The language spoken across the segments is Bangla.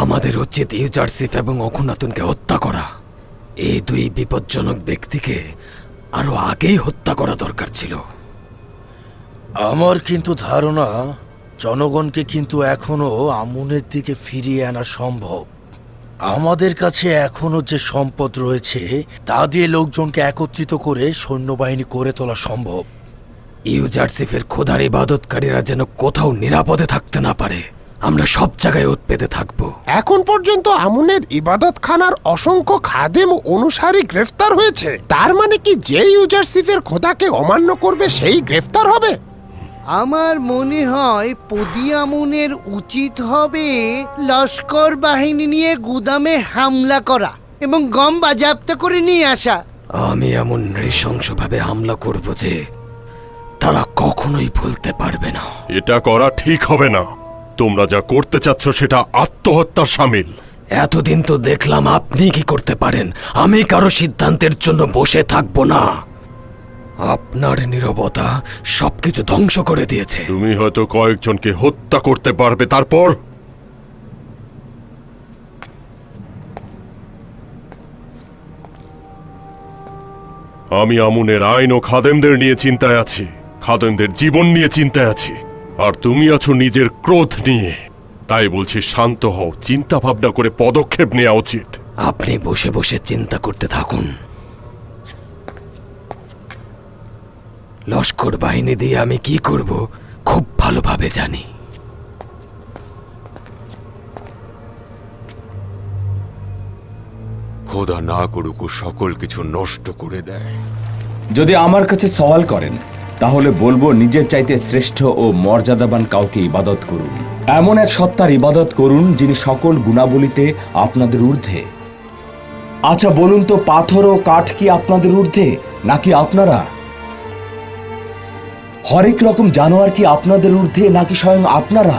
আমাদের উচিত ইউজারশিপ এবং অখুনাতুনকে হত্যা করা। এই দুই বিপজ্জনক ব্যক্তিকে আরো আগেই হত্যা করা দরকার ছিল। আমার কিন্তু ধারণা জনগণকে কিন্তু এখনো আমুনের দিকে ফিরিয়ে আনা সম্ভব। আমাদের কাছে এখনো যে সম্পদ রয়েছে তা দিয়ে লোকজনকে একত্রিত করে সৈন্যবাহিনী করে তোলা সম্ভব। ইউজারশিপের খোদার ইবাদতকারীরা যেন কোথাও নিরাপদে থাকতে না পারে। আমরা সব জায়গায় ওত পেতে থাকবো। এখন পর্যন্ত আমুনের ইবাদতখানার অসংখ্য খাদেম অনুসারী গ্রেফতার হয়েছে। তার মানে কি যে ইউজারশিপের খোদাকে অমান্য করবে সেই গ্রেফতার হবে? আমার মনে হয় পদিয়ামুনের উচিত হবে লস্কর বাহিনী নিয়ে গুদামে হামলা করা এবং গম বাজেয়াপ্ত করে নিয়ে আসা। আমি এমন নৃশংসভাবে হামলা করব যে তারা কখনোই ভুলতে পারবে না। এটা করা ঠিক হবে না। তোমরা যা করতে চাচ্ছ সেটা আত্মহত্যার শামিল। এতদিন তো দেখলাম আপনি কি করতে পারেন। আমি কারো সিদ্ধান্তের জন্য বসে থাকবো না। আপনার নীরবতা সবকিছু ধ্বংস করে দিয়েছে। তুমি হয়তো কয়েকজনকে হত্যা করতে পারবে, তারপর আমি আমুনের আইন ও খাদেমদের নিয়ে চিন্তায় আছি, খাদেমদের জীবন নিয়ে চিন্তায় আছি, আর তুমি আছো নিজের ক্রোধ নিয়ে। তাই বলছি শান্ত হও, চিন্তা ভাবনা করে পদক্ষেপ নেওয়া উচিত। আপনি বসে বসে চিন্তা করতে থাকুন। লস্কর বাহিনী দিয়ে আমি কি করব খুব ভালোভাবে জানি। খোদা না করুক ও সকল কিছু নষ্ট করে দেয়। যদি আমার কাছে সওয়াল করেন তাহলে বলবো নিজের চাইতে শ্রেষ্ঠ ও মর্যাদাবান কাউকে ইবাদত করুন। এমন এক সত্তার ইবাদত করুন যিনি সকল গুণাবলীতে আপনাদের ঊর্ধ্বে। আচ্ছা বলুন তো, পাথর ও কাঠ কি আপনাদের ঊর্ধ্বে নাকি আপনারা? হরেক রকম জানোয়ার কি আপনাদের ঊর্ধ্বে নাকি স্বয়ং আপনারা?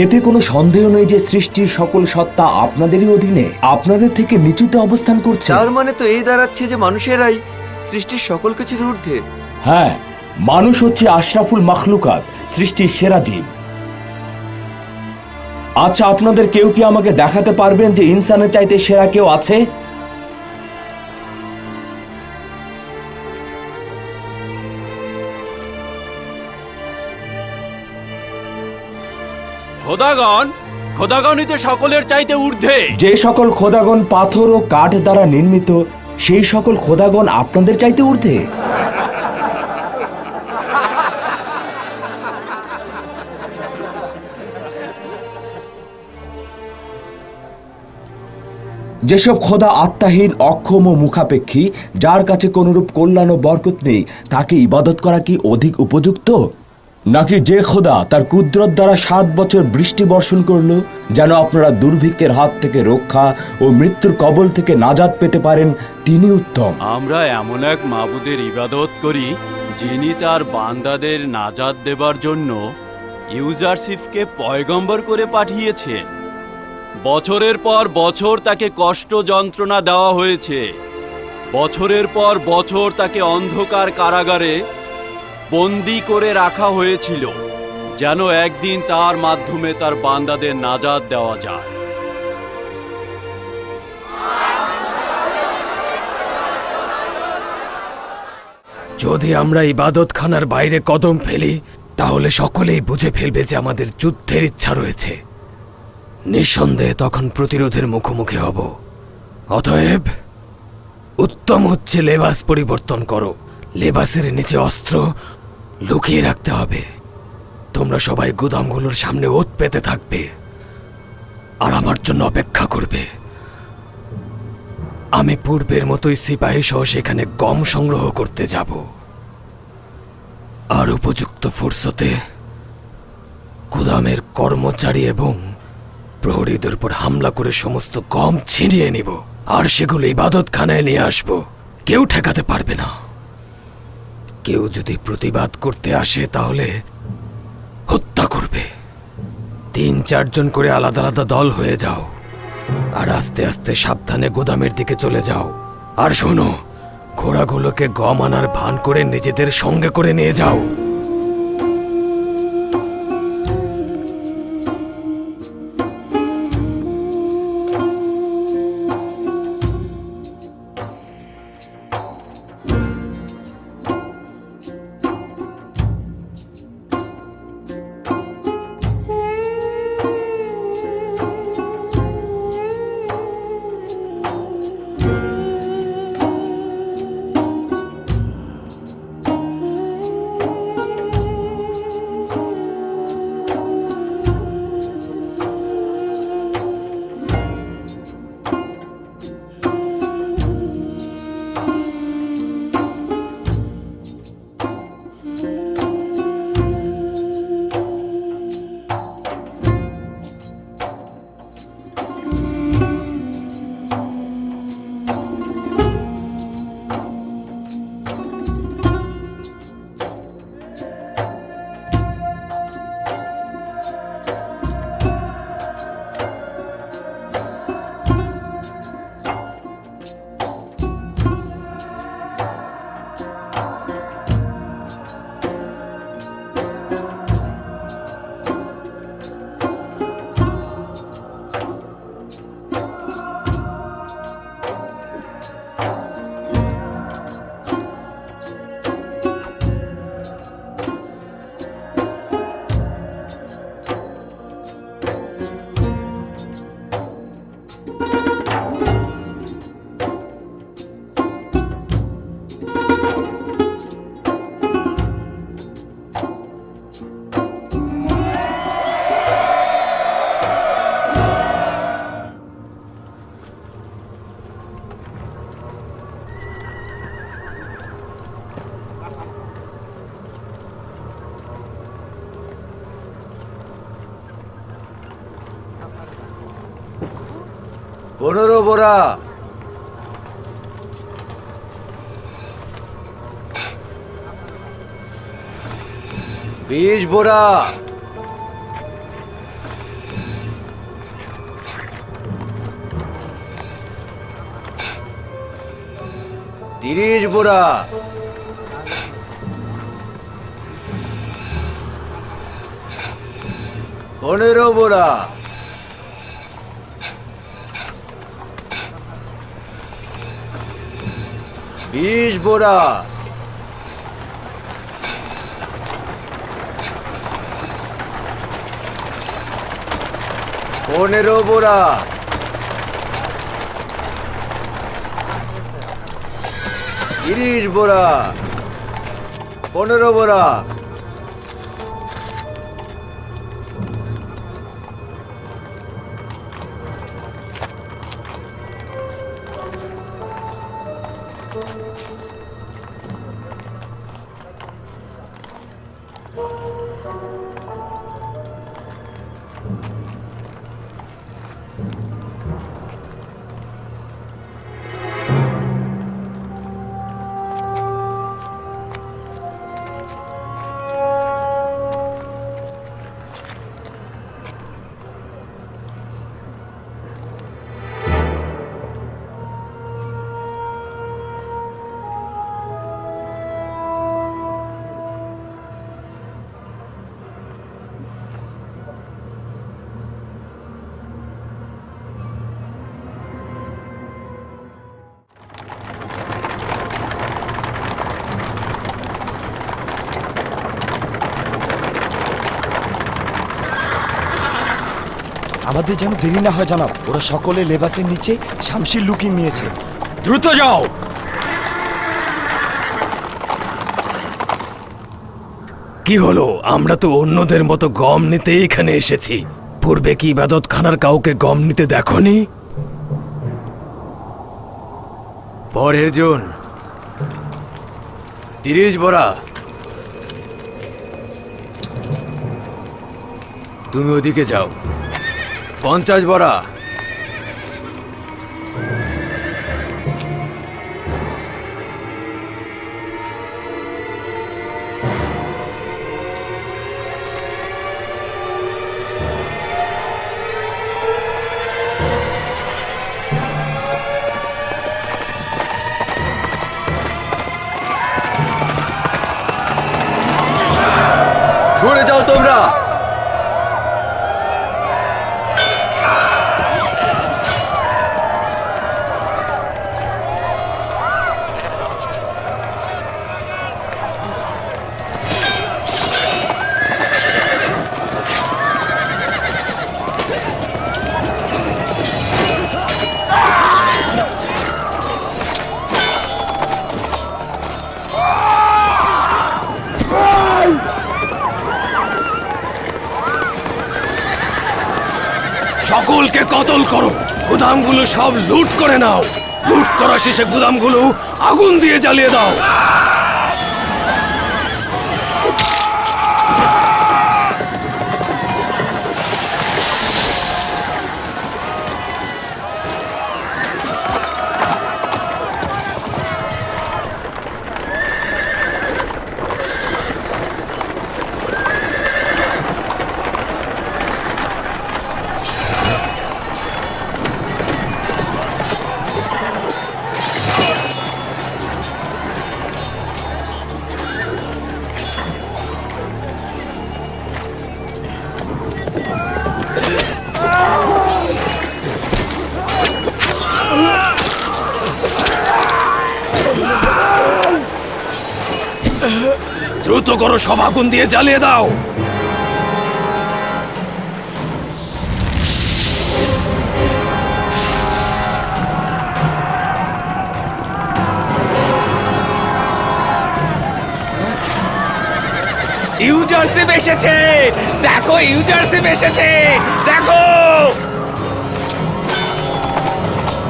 এতে কোনো সন্দেহ নেই যে সৃষ্টির সকল সত্তা আপনাদেরই অধীনে, আপনাদের থেকে নিচুতে অবস্থান করছে। তার মানে তো এই দাঁড়াচ্ছে যে মানুষেরাই সৃষ্টির সকল কিছুর ঊর্ধ্বে। হ্যাঁ, মানুষ হচ্ছে আশরাফুল মাখলুকাত, সৃষ্টির সেরা জীব। আচ্ছা, আপনাদের কেউ কি আমাকে দেখাতে পারবেন যে ইনসানের চাইতে সেরা কেউ আছে? খোদাগণই তো সকলের চাইতে ঊর্ধ্বে। যে সকল খোদাগণ পাথর ও কাঠ দ্বারা নির্মিত, সেই সকল খোদাগণ আপনাদের চাইতে ঊর্ধ্বে। যেসব খোদা আত্মাহীন, অক্ষম ও মুখাপেক্ষী, যার কাছে কোনরূপ কল্যাণ ও বরকত নেই, তাকে ইবাদত করা কি অধিক উপযুক্ত? নাকি যে খোদা তার কুদরত দ্বারা 7 বছর বৃষ্টি বর্ষণ করল যেন আপনারা দুর্ভিক্ষের হাত থেকে রক্ষা ও মৃত্যুর কবল থেকে নাজাত পেতে পারেন, তিনি উত্তম। আমরা এমন এক মাবুদের ইবাদত করি যিনি তার বান্দাদের নাজাত দেবার জন্য ইউজারশিপকে পয়গম্বর করে পাঠিয়েছেন। বছরের পর বছর তাকে কষ্ট যন্ত্রণা দেওয়া হয়েছে। বছরের পর বছর তাকে অন্ধকার কারাগারে বন্দী করে রাখা হয়েছিল যেন একদিন তার মাধ্যমে তার বান্দাদের নাজাত দেওয়া যায়। যদি আমরা ইবাদতখানার বাইরে কদম ফেলি তাহলে সকলেই বুঝে ফেলবে যে আমাদের যুদ্ধের ইচ্ছা রয়েছে। নিঃসন্দেহে তখন প্রতিরোধের মুখোমুখি হব। অতএব উত্তম হচ্ছে লেবাস পরিবর্তন করো। লেবাসের নিচে অস্ত্র লুকিয়ে রাখতে হবে। তোমরা সবাই গুদামগুলোর সামনে ওত পেতে থাকবে আর আমার জন্য অপেক্ষা করবে। আমি পূর্বের মতোই সিপাহী সহ সেখানে গম সংগ্রহ করতে যাব। আর উপযুক্ত ফুরসতে গুদামের কর্মচারী এবং প্রহরীদের উপর হামলা করে সমস্ত গম ছিনিয়ে নিব আর সেগুলো ইবাদতখানায় নিয়ে আসব। কেউ ঠেকাতে পারবে না। কেউ যদি প্রতিবাদ করতে আসে তাহলে হত্যা করবে। 3-4 জন করে আলাদা আলাদা দল হয়ে যাও আর আস্তে আস্তে সাবধানে গোদামের দিকে চলে যাও। আর শোনো, ঘোড়াগুলোকে গম আনার ভান করে নিজেদের সঙ্গে করে নিয়ে যাও। 15 বোরা, 20 বোরা, 30 বোরা, 15 বোরা, 20 বোরা, 15 বোরা, 30 বোরা, 15 বোরা, আমাদের যেন দেরি না হয় জানাব। ওরা সকলে লেবাসের নিচে শামশির লুকিয়ে নিয়েছে। দ্রুত যাও। কি হলো? আমরা তো অন্যদের মতো গম নিতে এখানে এসেছি। পূর্বে কি ইবাদতখানার কাউকে গম নিতে দেখনি? পরের জন 30 বোরা। তুমি ওদিকে যাও। 50 বোরা। সরে যাও তোমরা। সকলকে কতল করো, গুদামগুলো সব লুট করে নাও। লুট করা শেষে গুদামগুলো আগুন দিয়ে জ্বালিয়ে দাও। দ্রুত করো, সব আগুন দিয়ে জ্বালিয়ে দাও। ইউজারশিপ এসেছে, দেখো ইউজারশিপ এসেছে, দেখো।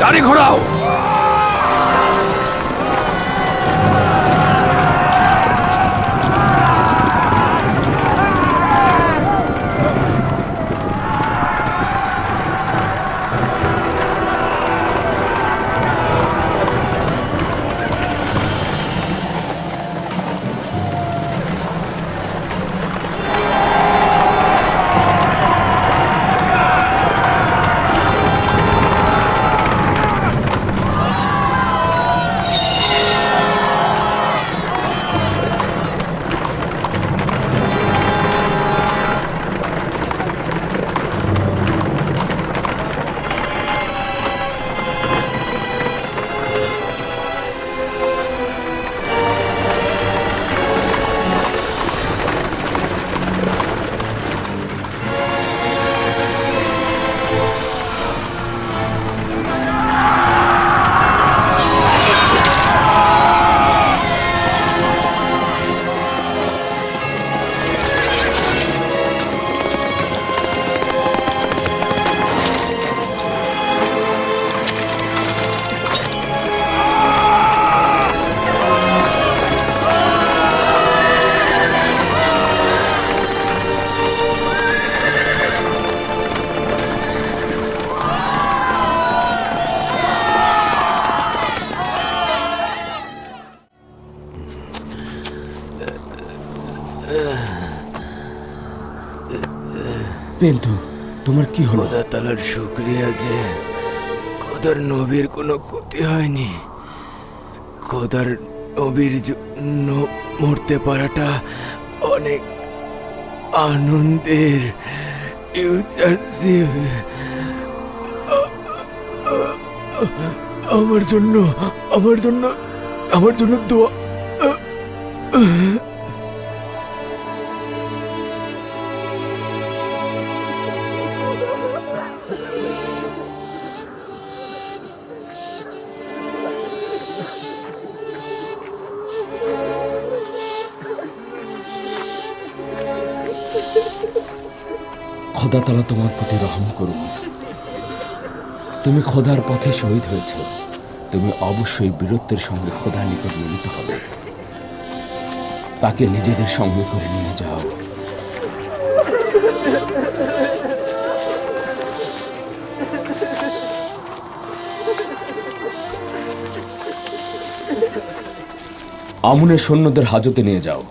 গাড়ি ঘোরাও। পেন্তু, তোমার কি হলো? খোদা তালার শুক্রিয়া যে খোদার নবীর কোনো ক্ষতি হয়নি। খোদার নবীর জন্য মরতে পারাটা অনেক আনন্দের। ইউজারশিপ আমার জন্য আমার জন্য আমার জন্য দোয়া। খোদা তাআলা তোমার প্রতি রহম করুন। তুমি খোদার পথে শহীদ হয়েছ। তুমি অবশ্যই বীরত্বের সঙ্গে খোদার নিকট মিলিত হবে। তাকে নিজেদের সঙ্গে করে নিয়ে যাও। আমুনের সৈন্যদের হাজতে নিয়ে যাও।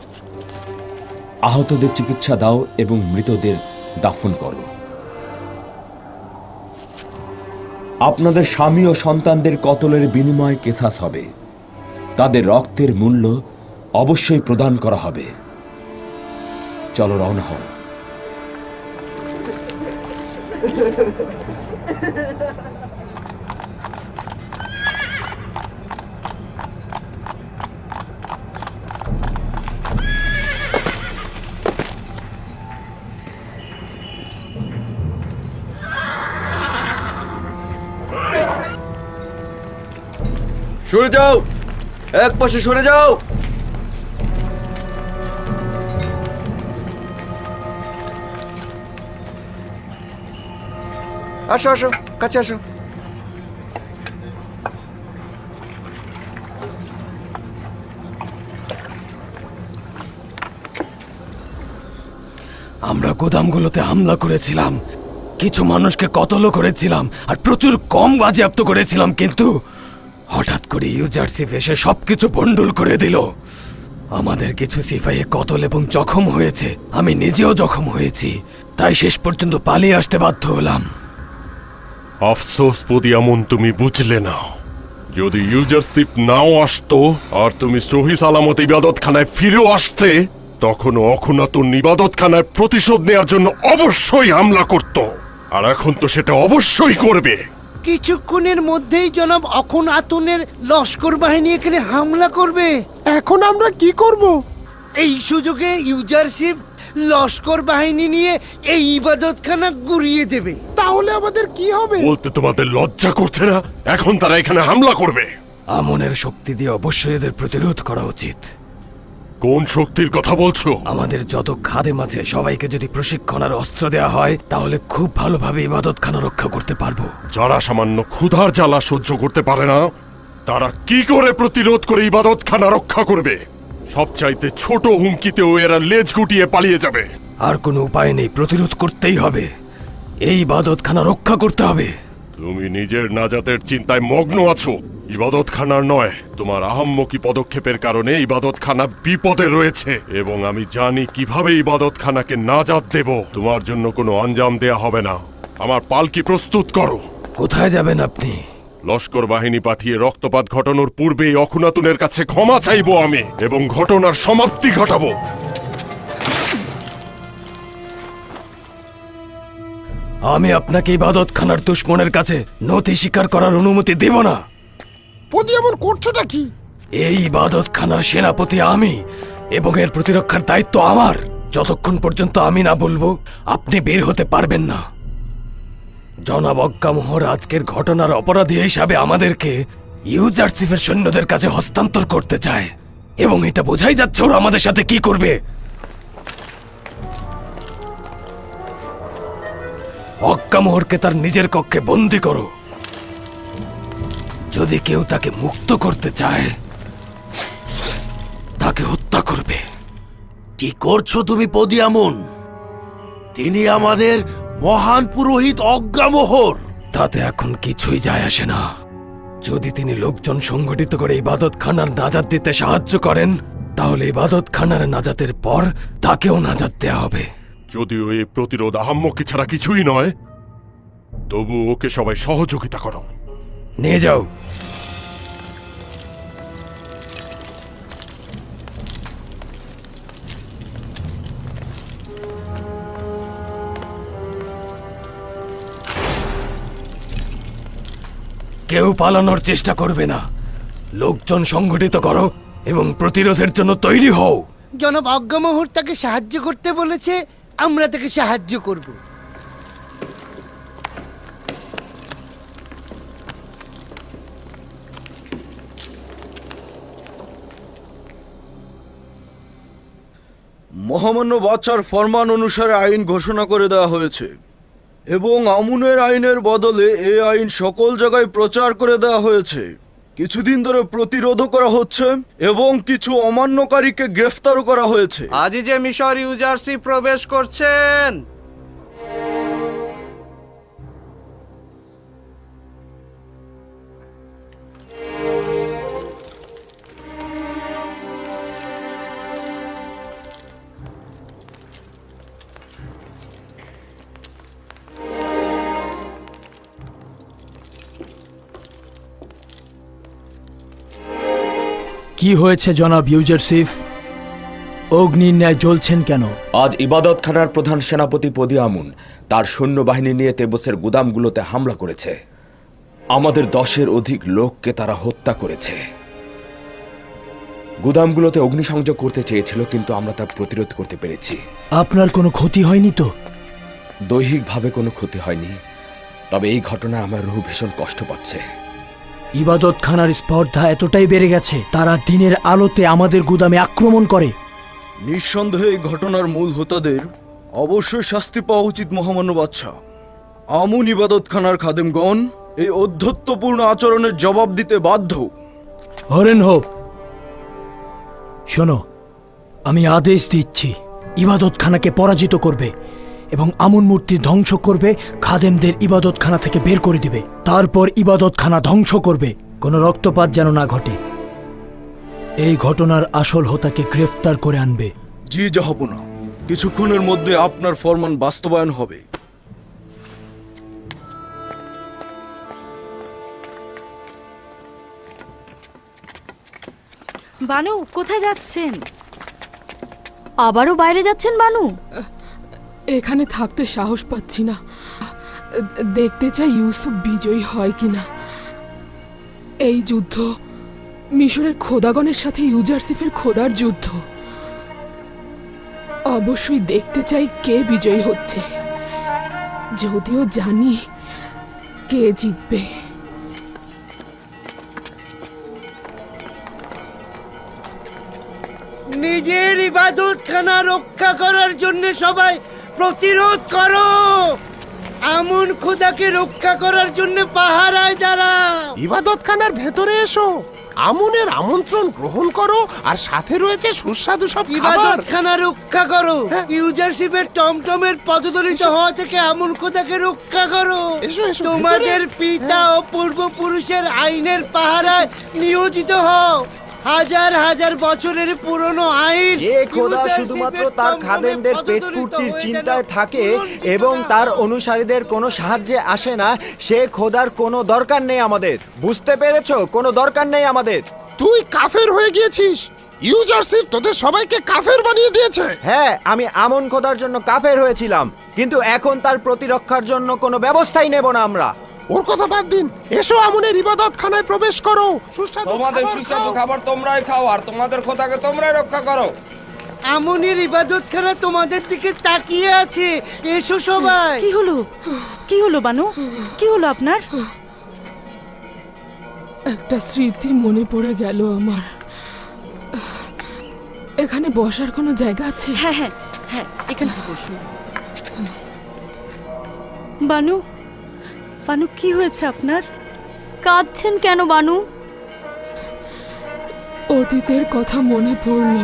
আহতদের চিকিৎসা দাও এবং মৃতদের দাফন করো। আপনাদের স্বামী ও সন্তানদের কতলের বিনিময়ে কেসাস হবে। তাদের রক্তের মূল্য অবশ্যই প্রদান করা হবে। চলো রওনা হও। সরে যাও, এক পাশে সরে যাও। আসো আসো, কাছে আসো। আমরা গোদামগুলোতে হামলা করেছিলাম, কিছু মানুষকে কতলও করেছিলাম আর প্রচুর কম বাজেয়াপ্ত করেছিলাম, কিন্তু হঠাৎ করে ইউজারশিপ এসে সবকিছু বন্ডুল করে দিল। আমাদের কিছু সিপাহী কতল এবং জখম হয়েছে, আমি নিজেও জখম হয়েছি, তাই শেষ পর্যন্ত পালিয়ে আসতে বাধ্য হলাম। আফসোস পদিয়ামন, তুমি বুঝলে না। যদি ইউজারশিপ নাও আসতো আর তুমি সহি সালামত ইবাদতখানায় ফিরেও আসতে, তখনও অখুনাতুন ইবাদতখানায় প্রতিশোধ নেওয়ার জন্য অবশ্যই হামলা করত। আর এখন তো সেটা অবশ্যই করবে। কিছুক্ষণের মধ্যেই জনাব অখন আতুনের লস্কর বাহিনী এখানে হামলা করবে। এখন আমরা কি করব? এই সুযোগে ইউজারশিপ লস্কর বাহিনী নিয়ে এই ইবাদতখানা গুড়িয়ে দেবে। তাহলে আমাদের কি হবে? বলতে তোমাদের লজ্জা করছে না? এখন তারা এখানে হামলা করবে। আমনের শক্তি দিয়ে অবশ্যই এদের প্রতিরোধ করা উচিত। কোন শক্তির কথা বলছো? আমাদের যত খাদেম আছে সবাইকে যদি প্রশিক্ষণ আর অস্ত্র দেওয়া হয়, তাহলে খুব ভালোভাবে ইবাদতখানা রক্ষা করতে পারবো। যারা সামান্য ক্ষুধার জ্বালা সহ্য করতে পারে না, তারা কি করে প্রতিরোধ করে ইবাদতখানা রক্ষা করবে? সবচাইতে ছোট হুমকিতেও এরা লেজ গুটিয়ে পালিয়ে যাবে। আর কোনো উপায় নেই, প্রতিরোধ করতেই হবে। এই ইবাদতখানা রক্ষা করতে হবে। তুমি নিজের নাজাতের চিন্তায় মগ্ন আছো, ইবাদতখানার নয়। তোমার আহাম্মকি পদক্ষেপের কারণে ইবাদতখানা বিপদে রয়েছে এবং আমি জানি কিভাবে ইবাদতখানাকে নাজাত দেব। তোমার জন্য কোনো আঞ্জাম দেয়া হবে না। আমার পালকি প্রস্তুত করো। কোথায় যাবেন আপনি? লস্কর বাহিনী পাঠিয়ে রক্তপাত ঘটানোর পূর্বেই অখুনাতুনের কাছে ক্ষমা চাইবো আমি এবং ঘটনার সমাপ্তি ঘটাবো। আমি আপনাকে ইবাদতখানার দুশমনের কাছে নথি স্বীকার করার অনুমতি দেব না। পদি এমন করছোটা কি? এই ইবাদতখানার সেনাপতি আমি এবং এর প্রতিরক্ষার দায়িত্ব আমার। যতক্ষণ পর্যন্ত আমি না বলবো, আপনি বের হতে পারবেন না। জনাব অজ্ঞামোহর আজকের ঘটনার অপরাধী হিসাবে আমাদেরকে ইউজারশিপের সৈন্যদের কাছে হস্তান্তর করতে চায় এবং এটা বোঝাই যাচ্ছে ওরা আমাদের সাথে কি করবে। অজ্ঞামোহরকে তার নিজের কক্ষে বন্দী করো। যদি কেউ তাকে মুক্ত করতে চায়, তাকে হত্যা করবে। কি করছো তুমি পদিয়ামন? তিনি আমাদের মহান পুরোহিত অজ্ঞামোহর। তাতে এখন কিছুই যায় আসে না। যদি তিনি লোকজন সংগঠিত করে ইবাদতখানার নাজাত দিতে সাহায্য করেন, তাহলে ইবাদতখানার নাজাতের পর তাকেও নাজাত দেয়া হবে। যদিও এই প্রতিরোধ আহাম্মকি ছাড়া কিছুই নয়, তবু ওকে সবাই সহযোগিতা করো। নিয়ে যাও। কেউ পালানোর চেষ্টা করবে না। লোকজন সংগঠিত করো এবং প্রতিরোধের জন্য তৈরি হও। জনাব অজ্ঞামোহর তাকে সাহায্য করতে বলেছে, আমরা তাকে সাহায্য করব। মহামান্য বাচ্চার ফরমান অনুসারে আইন ঘোষণা করে দেওয়া হয়েছে এবং আমুনের আইনের বদলে এই আইন সকল জায়গায় প্রচার করে দেওয়া হয়েছে। কিছুদিন ধরে প্রতিরোধও করা হচ্ছে এবং কিছু অমান্যকারীকে গ্রেফতারও করা হয়েছে। আজই যে মিশর ইউজারসি প্রবেশ করছেন। কি হয়েছে জনাব ইউজারসিফ? অগ্নির ন্যায় জ্বলছেন কেন? আজ ইবাদতখানার প্রধান সেনাপতি পদি আমুন তার সৈন্যবাহিনী নিয়ে তেবসের গুদামগুলোতে হামলা করেছে। আমাদের 10-এর অধিক লোককে তারা হত্যা করেছে। গুদামগুলোতে অগ্নিসংযোগ করতে চেয়েছিল, কিন্তু আমরা তা প্রতিরোধ করতে পেরেছি। আপনার কোনো ক্ষতি হয়নি তো? দৈহিকভাবে কোনো ক্ষতি হয়নি, তবে এই ঘটনায় আমার রুহ ভীষণ কষ্ট পাচ্ছে। ইবাদতখানার স্পর্ধা এতটাই বেড়ে গেছে, তারা দিনের আলোতে আমাদের গুদামে আক্রমণ করে। নিঃসন্দেহে এই ঘটনার মূল হোতাদের অবশ্যই শাস্তি পাওয়া উচিত মহামান্য বাদশা। আমুন ইবাদতখানার খাদেমগণ এই অধ্যত্বপূর্ণ আচরণের জবাব দিতে বাধ্য। হরেন হোপ, শোনো, আমি আদেশ দিচ্ছি, ইবাদতখানাকে পরাজিত করবে এবং আমুন মূর্তি ধ্বংস করবে, খাদেমদের ইবাদতখানা থেকে বের করে দিবে। তারপর ইবাদতখানা ধ্বংস করবে, কোনো রক্তপাত যেন না ঘটে। এই ঘটনার আসল হোতাকে গ্রেফতার করে আনবে। জি জাহাপনা, কিছুক্ষণের মধ্যে আপনার ফরমান বাস্তবায়ন হবে। বানু, কোথায় যাচ্ছেন? আবারও বাইরে যাচ্ছেন বানু? এখানে থাকতে সাহস পাচ্ছি না। দেখতে চাই ইউসুফ বিজয়ী হয় কিনা। এই যুদ্ধ মিশরের খোদাগণের সাথে ইউজারসিফের খোদার যুদ্ধ। অবশ্যই দেখতে চাই কে বিজয়ী হচ্ছে, যদিও জানি কে জিতবে। নিজের ইবাদতখানা রক্ষা করার জন্য সবাই প্রতিরোধ করো। আমুন খোদাকে রক্ষা করার জন্য পাহারায় দাঁড়াও। ইবাদতখানার ভেতরে এসো, আমুনের আমন্ত্রণ গ্রহণ করো, আর সাথে রয়েছে সুস্বাদু সব খাবার। ইবাদতখানা রক্ষা করো। ইউজারশিপের টমটমের পদদলিত হওয়া থেকে আমুন খোদাকে রক্ষা করো। এসো, এসো, তোমাদের ভেতরে। পিতা ও পূর্বপুরুষের আইনের পাহারায় নিয়োজিত হও। হাজার হাজার বছরের পুরনো আইন। যে খোদা শুধুমাত্র তার খাদেমদের পেট পূর্তির চিন্তায় থাকে এবং তার অনুসারীদের কোনো সাহায্যে আসে না, সে খোদার কোনো দরকার নেই আমাদের। বুঝতে পেরেছো? কোনো দরকার নেই আমাদের। তুই কাফের হয়ে গিয়েছিস। ইউজারসিফ তোদের সবাইকে কাফের বানিয়ে দিয়েছে। হ্যাঁ, আমি আমন খোদার জন্য কাফের হয়েছিলাম, কিন্তু এখন তার প্রতিরক্ষার জন্য কোনো ব্যবস্থাই নেব না আমরা। ওর কথা বাদ দিন, এসো আমুনের ইবাদতখানায় প্রবেশ করো। তোমাদের সুস্বাদু খাবার তোমরাই খাও আর তোমাদের খোদাকে তোমরাই রক্ষা করো। আমুনের ইবাদতখানা তোমাদের দিকে তাকিয়ে আছে। এসো সবাই। কি হলো? কি হলো বানু? কি হলো আপনার? একটা স্মৃতি মনে পড়ে গেল আমার। এখানে বসার কোনো জায়গা আছে? হ্যাঁ হ্যাঁ হ্যাঁ, এখানে বসুন। বানু, বানু, কি হয়েছে আপনার? কাঁদছেন কেন বানু? অতীতের কথা মনে পড়ল।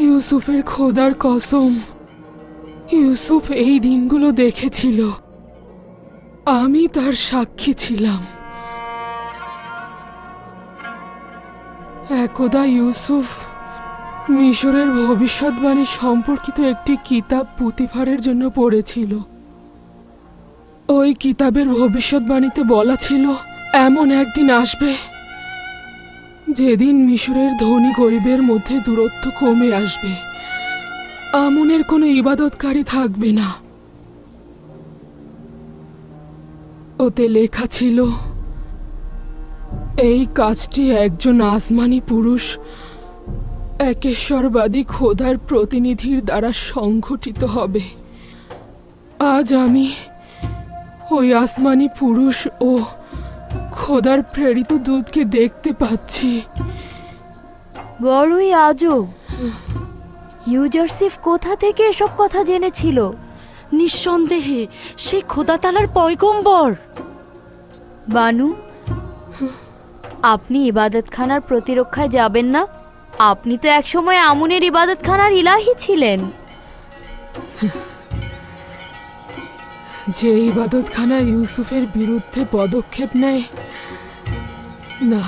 ইউসুফের খোদার কসম, ইউসুফ এই দিনগুলো দেখেছিল, আমি তার সাক্ষী ছিলাম। একদা ইউসুফ মিশরের ভবিষ্যৎবাণী সম্পর্কিত একটি কিতাব পুতিফারের জন্য পড়েছিল। ওই কিতাবের ভবিষ্যৎবাণীতে বলা ছিল এমন একদিন আসবে যেদিন মিশরের ধনী গরিবের মধ্যে দূরত্ব কমে আসবে, আমুনের কোনো ইবাদতকারী থাকবে না। ওতে লেখা ছিল এই কাজটি একজন আসমানি পুরুষ একেশ্বরবাদী খোদার প্রতিনিধির দ্বারা সংঘটিত হবে। আজ আমি ওই আসমানি পুরুষ ও খোদার প্রেরিত দূতকে দেখতে পাচ্ছি। বড়ই আজব। ইউজারসিফ কোথা থেকে এসব কথা জেনেছিল? নিঃসন্দেহে সে খোদা তাআলার পয়গম্বর। বানু, আপনি ইবাদতখানার প্রতিরক্ষায় যাবেন না? আপনি তো একসময় আমুনের ইবাদতখানার ইলাহি ছিলেন। যে ইবাদতখানা ইউসুফের বিরুদ্ধে পদক্ষেপ নেয় না।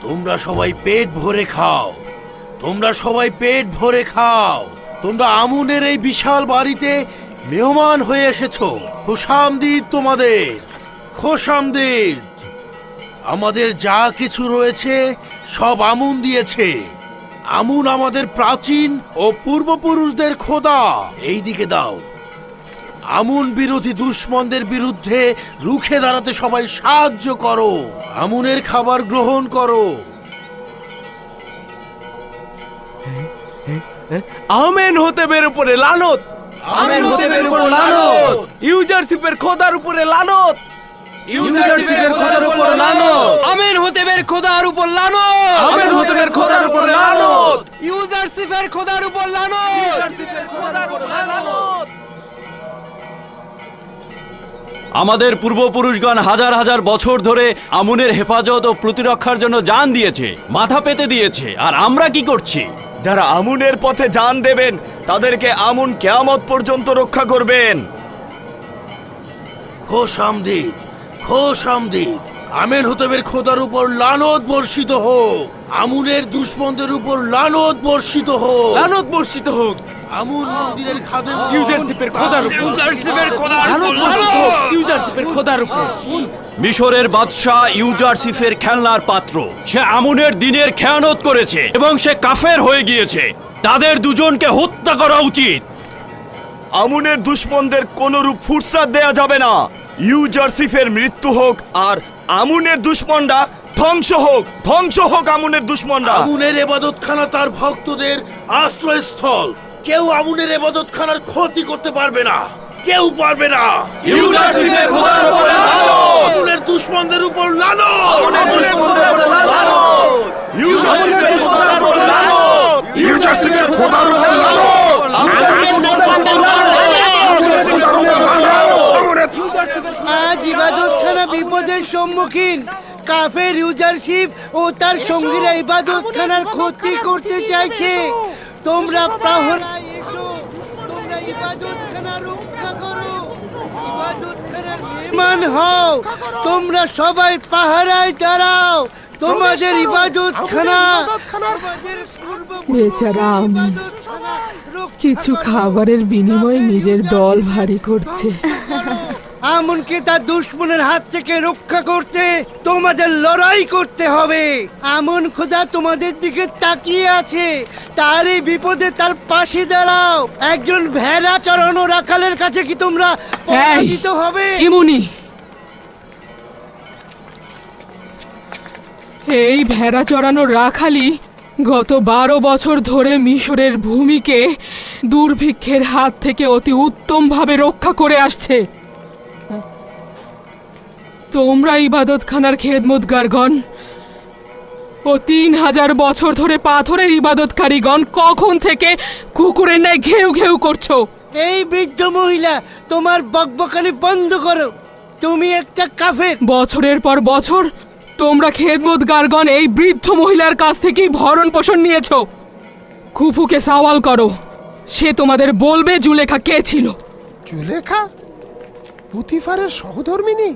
তোমরা সবাই পেট ভরে খাও, তোমরা সবাই পেট ভরে খাও। তোমরা আমুনের এই বিশাল বাড়িতে মেহমান হয়ে এসেছো। খোশামদিদ তোমাদের, খোশামদিদ। আমাদের যা কিছু রয়েছে সব আমুন দিয়েছে। আমুন আমাদের প্রাচীন ও পূর্বপুরুষদের খোদা। এই দিকে দাও। আমুন বিরোধী দুশমনদের বিরুদ্ধে রুখে দাঁড়াতে সবাই সাহায্য করো। আমুনের খাবার গ্রহণ করো। আমেন হোতেবের উপরে লানত, আমেন হোতেবের উপর লানত, ইউজারশিপের খোদার উপরে লানত, ইউজারশিপের খোদার উপর লানত, আমেন হোতেবের খোদার উপর লানত, আমেন হোতেবের খোদার উপর লানত, ইউজারশিপের খোদার উপর লানত, ইউজারশিপের খোদার উপর লানত। আমাদের পূর্বপুরুষগণ হাজার হাজার বছর ধরে আমুনের হেফাজত ও প্রতিরক্ষার জন্য জান দিয়েছে, মাথা পেতে দিয়েছে। আর আমরা কি করছি? যারা আমুনের পথে জান দেবেন তাদেরকে আমুন কিয়ামত পর্যন্ত রক্ষা করবেন। খোশামদিদ, খোশামদিদ। আমেন হোতেবের খোদার উপর লানত বর্ষিত হোক। আমুনের দুশমনদের উপর লানত বর্ষিত হোক, লানত বর্ষিত হোক। আমুন মন্দিরের খাদেম ইউজারশিপের খোদার উপর, ইউজারশিপের খোদার উপর লানত হোক, ইউজারশিপের খোদার উপর। মিশরের বাদশাহ ইউজারশিফের খেলনার পাত্র। সে আমুনের দিনের খেয়ানত করেছে এবং সে কাফের হয়ে গিয়েছে। তাদের দুজনকে হত্যা করা উচিত। আমুনের দুশমনদের কোনরূপ ফুরসাত দেয়া যাবে না। ইউজারশিফের মৃত্যু হোক আর আমুনের দুশমনরা ধ্বংস হোক, ধ্বংস হোক আমুনের দুশমনরা। আমুনের ইবাদতখানা তার ভক্তদের আশ্রয়স্থল। কেউ আমুনের ইবাদতখানার ক্ষতি করতে পারবে না, কেউ পারবে না। ইউজারশিপের খোদার উপর লানত, আমুনের দুশমনদের উপর লানত, আমুনের দুশমনদের উপর লানত, ইউজারশিপের খোদার উপর লানত, ইউজারশিপের খোদার উপর লানত। আজ ইবাদতখানা বিপদের সম্মুখীন। কাফের ইউজারশিপ ও তার সঙ্গীরা ইবাদতখানার ক্ষতি করতে চাইছে। তোমরা প্রহরায় এসো, তোমরা ইবাদতখানা রক্ষা করো, ইবাদতখানার মেহমান হও। তোমরা সবাই পাহারায় দাঁড়াও। তোমাদের ইবাদতখানা, তোমাদের বেচারা আমুন কিছু খাবারের বিনিময়ে নিজের দল ভারী করছে। আমুনকে তার দুশমনের হাত থেকে রক্ষা করতে তোমাদের লড়াই করতে হবে। আমুন খোদা তোমাদের দিকে তাকিয়ে আছে। তার এই বিপদে তার পাশে দাঁড়াও। একজন ভেড়া চড়ানো রাখালের কাছে কি তোমরা পরাজিত হবে? কিমুনি, এই ভেড়া চড়ানো রাখালি গত 12 বছর ধরে মিশরের ভূমিকে দুর্ভিক্ষের হাত থেকে অতি উত্তমভাবে রক্ষা করে আসছে। তোমরা ইবাদতখানার খেদমতগারগণ ও 3000 বছর ধরে পাথরের ইবাদতকারীগণ কখন থেকে কুকুরের ন্যায় ঘেউ ঘেউ করছো? এই বৃদ্ধ মহিলা, তোমার বকবকানি বন্ধ করো। তুমি একটা কাফের। বছরের পর বছর তোমরা খেদমতগারগণ এই বৃদ্ধ মহিলার কাছ থেকেই ভরণ পোষণ নিয়েছো। খুফুকে সওয়াল করো, সে তোমাদের বলবে জুলেখা কে ছিল। জুলেখা পুতিফারের সহধর্মিনী?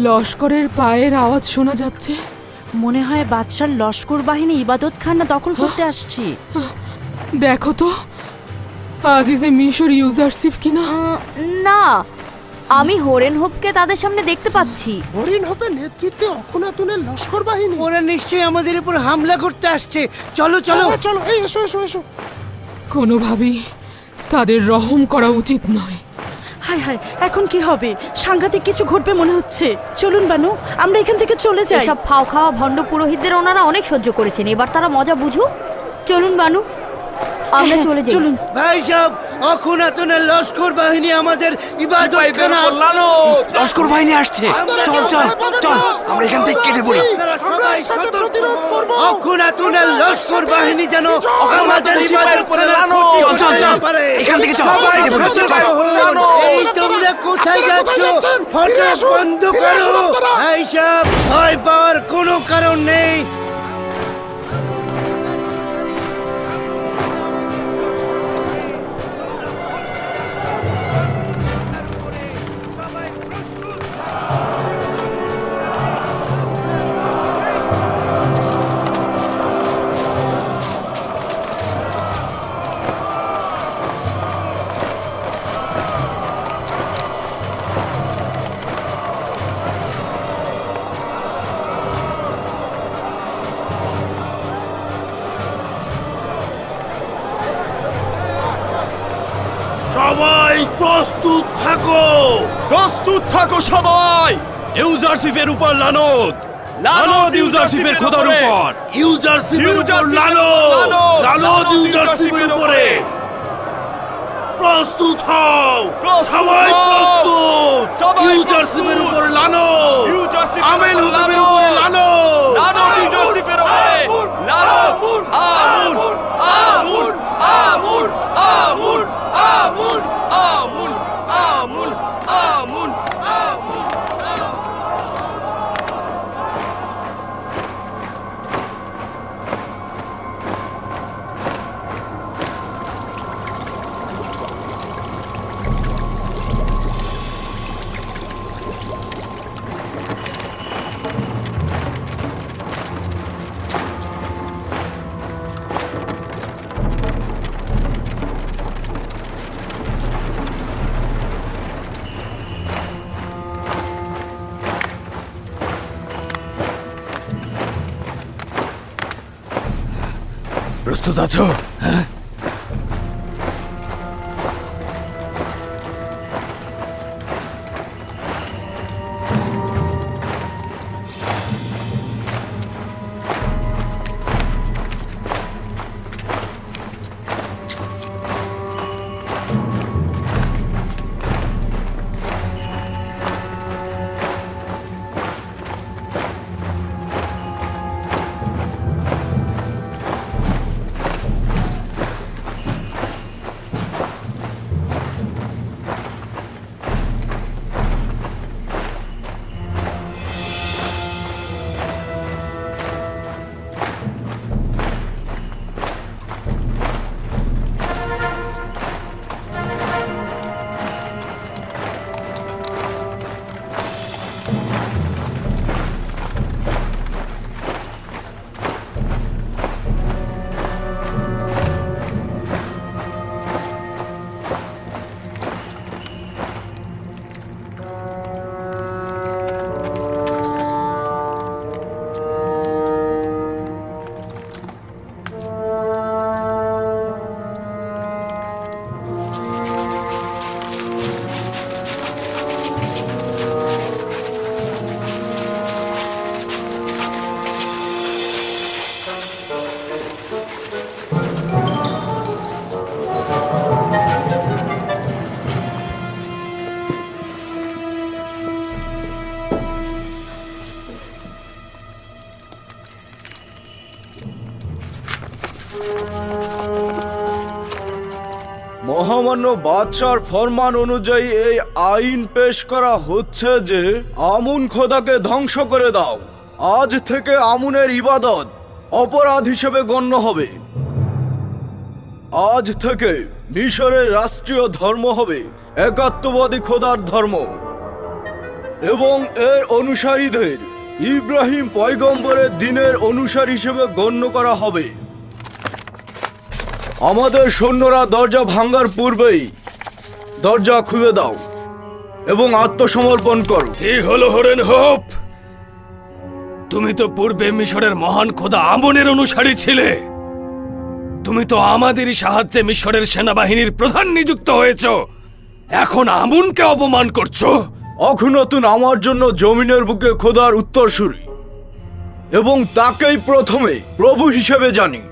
লস্করের পায়ের আওয়াজ শোনা যাচ্ছে। মনে হয় বাদশার লস্কর বাহিনী ইবাদতখানা দখল করতে আসছে। দেখো তো আজিজে মিশর ইউজারশিপ কিনা। না, আমি হরেন হোপকে তাদের সামনে দেখতে পাচ্ছি। হরিণ হোপের নেতৃত্বে অখনাতুনের লস্কর বাহিনী। ওরা নিশ্চয়ই আমাদের উপর হামলা করতে আসছে। চলো চলো চলো, এই এসো এসো এসো। কোনোভাবেই তাদের রহম করা উচিত নয়। হায় হায়, এখন কি হবে? সাংঘাতিক কিছু ঘটবে মনে হচ্ছে। চলুন বানু, আমরা এখান থেকে চলে যাই। এসব ফাও খাওয়া ভণ্ড পুরোহিতদের ওনারা অনেক সহ্য করেছেন, এবার তারা মজা বুঝুক। চলুন বানু, আমরা চলে যাই। চলুন। ভাই সব, অখনাতুনের লস্কর বাহিনী আমাদের ইবাদতখানা। লস্কর বাহিনী আসছে। চল চল চল, আমরা এখান থেকে কেটে পড়ি। আপনারা সবাই সতর্ক। অখনাতুনের লস্কর বাহিনী যেন আমাদের ইবাদতখানা চল, চল, চল। এখান থেকে চল। সবাই কেটে পড়ি, চল। সতর্ক হন। এই তোমরা কোথায় যাচ্ছ? ফটক বন্ধ করো। ভাই সব, ভয় পাওয়ার কোনো কারণ নেই। সবাই প্রস্তুত থাকো। প্রস্তুত থাকো সবাই। ইউজারশিপের উপর লানত, লানত ইউজারশিপের খোদার উপর। ইউজারশিপের উপর লানত ইউজারশিপের উপরে। প্রস্তুত হও, সবাই প্রস্তুত। ইউজারশিপের উপর লানত, আমেন হুদাবের উপর লানত, লানত ইউজারশিপের উপরে। লানত, আমুন আমুন আমুন আমুন আমুন আমুন আমুন আমুন আমুন। প্রস্তুত আছো? হ্যাঁ, মহামান্য বাদশার ফরমান অনুযায়ী এই আইন পেশ করা হচ্ছে যে আমুন খোদাকে ধ্বংস করে দাও। আজ থেকে আমুনের ইবাদত অপরাধ হিসেবে গণ্য হবে। আজ থেকে মিশরের রাষ্ট্রীয় ধর্ম হবে একাত্মবাদী খোদার ধর্ম। এবং এর অনুসারীদের ইব্রাহিম পয়গম্বরের দিনের অনুসারী হিসেবে গণ্য করা হবে। আমাদের সৈন্যরা দরজা ভাঙার পূর্বেই দরজা খুলে দাও এবং আত্মসমর্পণ করো। কি হলো হরেন হোপ? তুমি তো পূর্বে মিশরের মহান খোদা আমনের অনুসারী ছিলে। তুমি তো আমাদেরই সাহায্যে মিশরের সেনাবাহিনীর প্রধান নিযুক্ত হয়েছ। এখন আমনকে অপমান করছো। অখুনাতুন আমার জন্য জমিনের বুকে খোদার উত্তরসূরি এবং তাকেই প্রথমে প্রভু হিসেবে জানি।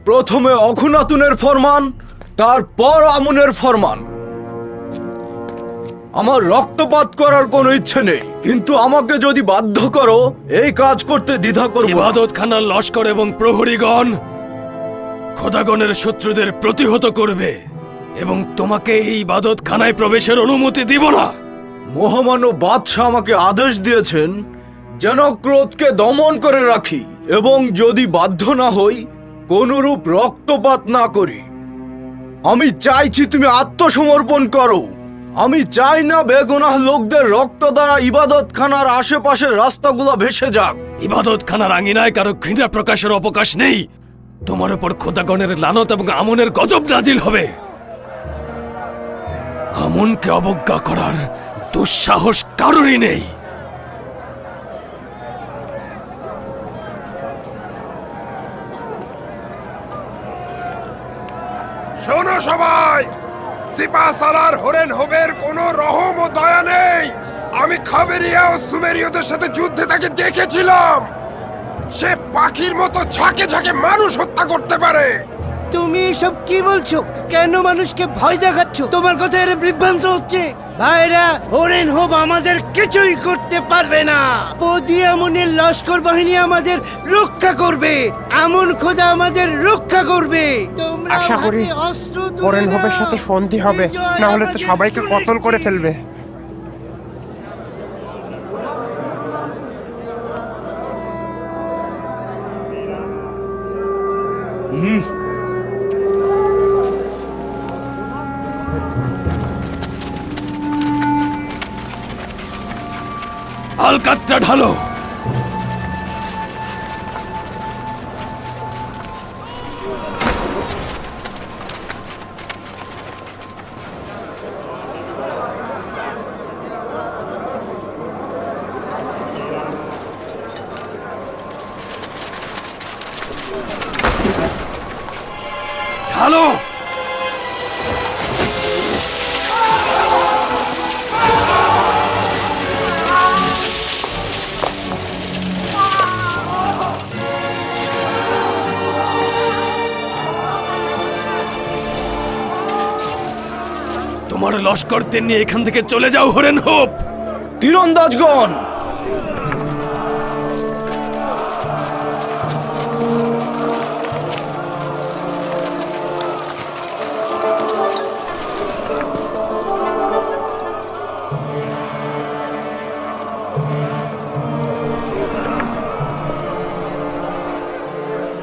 প্রথমে অখুনাতুনের ফরমান, তারপর আমনের ফরমান। আমার রক্তপাত করার কোনো ইচ্ছে নেই, কিন্তু আমাকে যদি বাধ্য করো এই কাজ করতে দ্বিধা করব। ইবাদতখানার লস্কর এবং প্রহরীগণ খোদাগণের শত্রুদের প্রতিহত করবে এবং তোমাকে এই ইবাদতখানায় প্রবেশের অনুমতি দিব না। মহামান্য বাদশাহ আমাকে আদেশ দিয়েছেন যেন ক্রোধকে দমন করে রাখি এবং যদি বাধ্য না হই কোনরূপ রক্তপাত না করি। আমি চাইছি তুমি আত্মসমর্পণ করো। আমি চাই না বেগুনাহ লোকদের রক্ত দ্বারা ইবাদতখানার আশেপাশের রাস্তাগুলো ভেসে যাক। ইবাদতখানার আঙিনায় কারো ঘৃণা প্রকাশের অবকাশ নেই। তোমার উপর খোদাগণের লানত এবং আমনের গজব নাজিল হবে। আমনকে অবজ্ঞা করার দুঃসাহস কারোরই নেই। শোনো সবাই, সিপা সালার হরেন হোবের কোনো রহম ও দয়া নেই। আমি খাবেরিয়া ও সুমেরীয়দের সাথে যুদ্ধে তাকে দেখেছিলাম। সে পাখির মতো ঝাঁকে ঝাঁকে মানুষ হত্যা করতে পারে। তুমি এসব কি বলছো? কেন মানুষকে ভয় দেখাচ্ছ? তোমার কথা এর বিভ্রান্ত হচ্ছে। ভাইরা, হরেন হোব আমাদের কিছুই করতে পারবে না। পদি আমনের লস্কর বাহিনী আমাদের রক্ষা করবে। আমন খোদা আমাদের রক্ষা করবে। তোমরা আশা করি হাতে অস্ত্র তুলে হরেন হোবের নাও। সাথে সন্ধি হবে, বিজয় না হলে তো আমাদের সবাইকে কতল করে ফেলবে। আলকাত্রা ঢালো। ঢালো। তোমার লস্করদের নিয়ে এখান থেকে চলে যাও হরেন হোপ। তীরন্দাজগণ,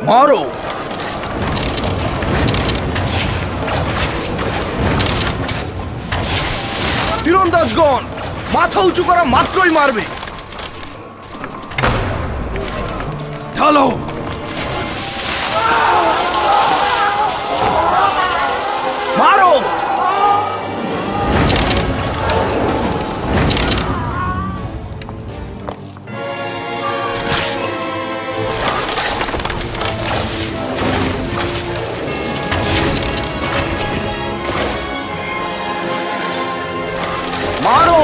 মারো। তীরন্দাজগণ, মাথা উঁচু করা মাত্রই মারবে। ঢালো। মারো। মারো।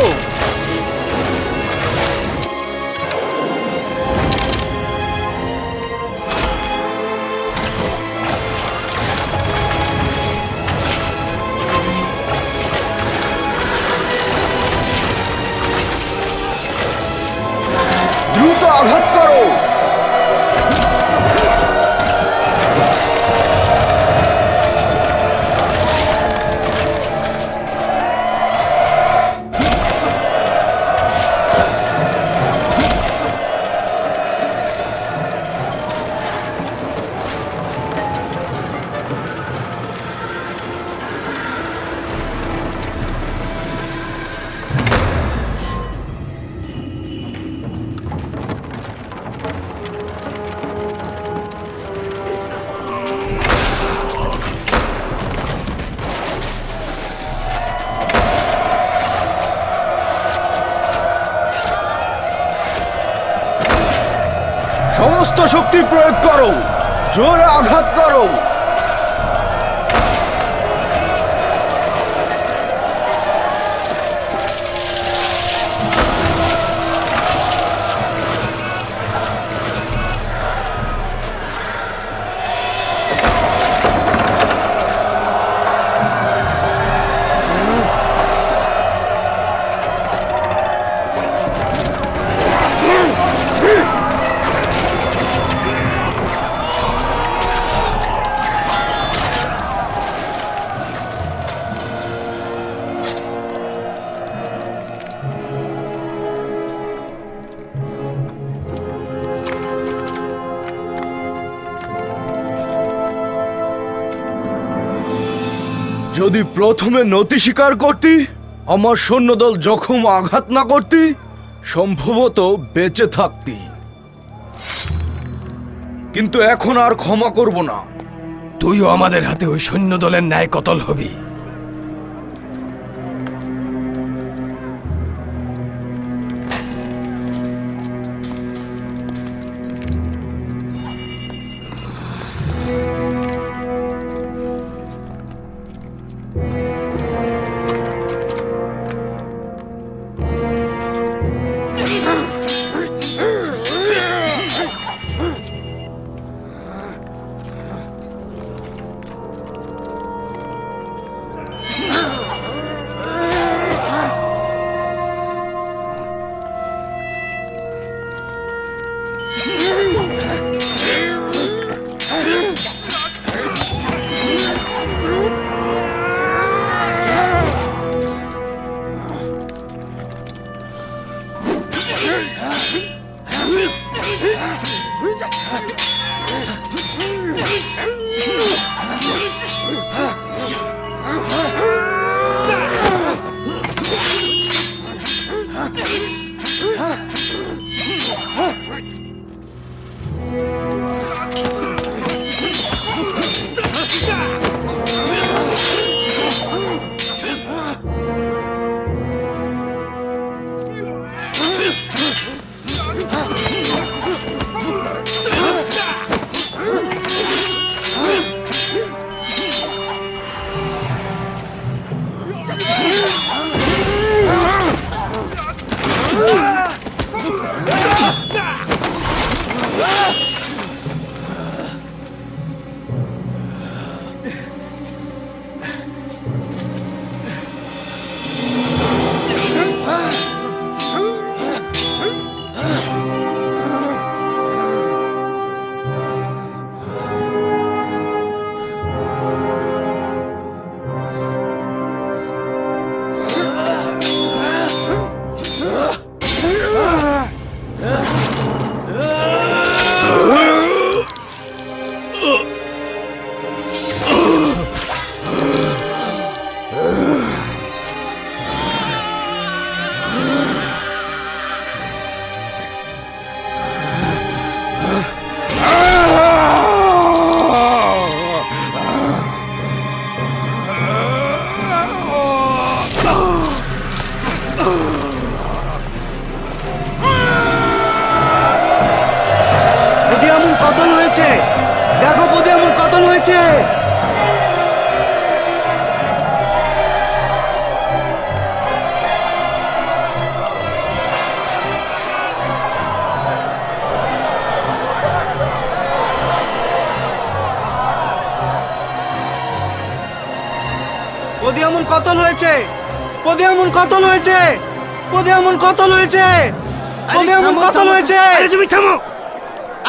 শক্তি প্রয়োগ করো, জোরে আঘাত করো। যদি প্রথমে নতি স্বীকার করতি, আমার সৈন্যদল জখম আঘাত না করতি, সম্ভবত বেঁচে থাকতি। কিন্তু এখন আর ক্ষমা করব না। তুইও আমাদের হাতে ওই সৈন্যদলের ন্যায় কতল হবি। পদিয়ামুন কতল হয়েছে, পদিয়ামুন কতল হয়েছে, পদিয়ামুন কতল হয়েছে, পদিয়ামুন কতল হয়েছে। তুমি থামো,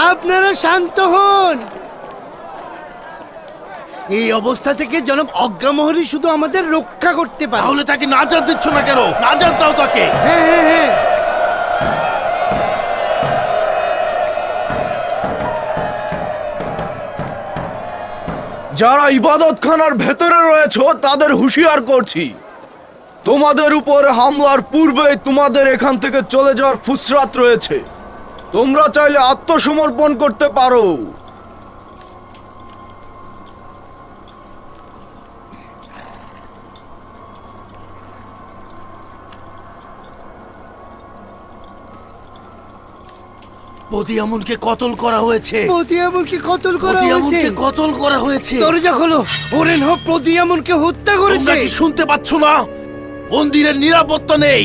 আপনারা শান্ত হন। এই অবস্থা থেকে জনাব অজ্ঞামোহরী শুধু আমাদের রক্ষা করতে পারে। তাহলে তাকে নাজাত দিচ্ছ না কেন? নাজাত দাও তাকে। হ্যাঁ হ্যাঁ হ্যাঁ, যারা ইবাদতখানার ভেতরে রয়েছে তাদের হুঁশিয়ার করছি, তোমাদের উপর হামলার পূর্বে তোমাদের এখান থেকে চলে যাওয়ার ফুসরাত রয়েছে। তোমরা চাইলে আত্মসমর্পণ করতে পারো। পদিয়ামুনকে কতল করা হয়েছে। প্রদিয়ামনকে কতল করা হয়েছে। পদিয়ামুনকে কতল করা হয়েছে। দরজা খোলো। হরেন হোপ প্রদিয়ামনকে হত্যা করেছে। তোমরা কি শুনতে পাচ্ছ না? মন্দিরের নিরাপত্তা নেই।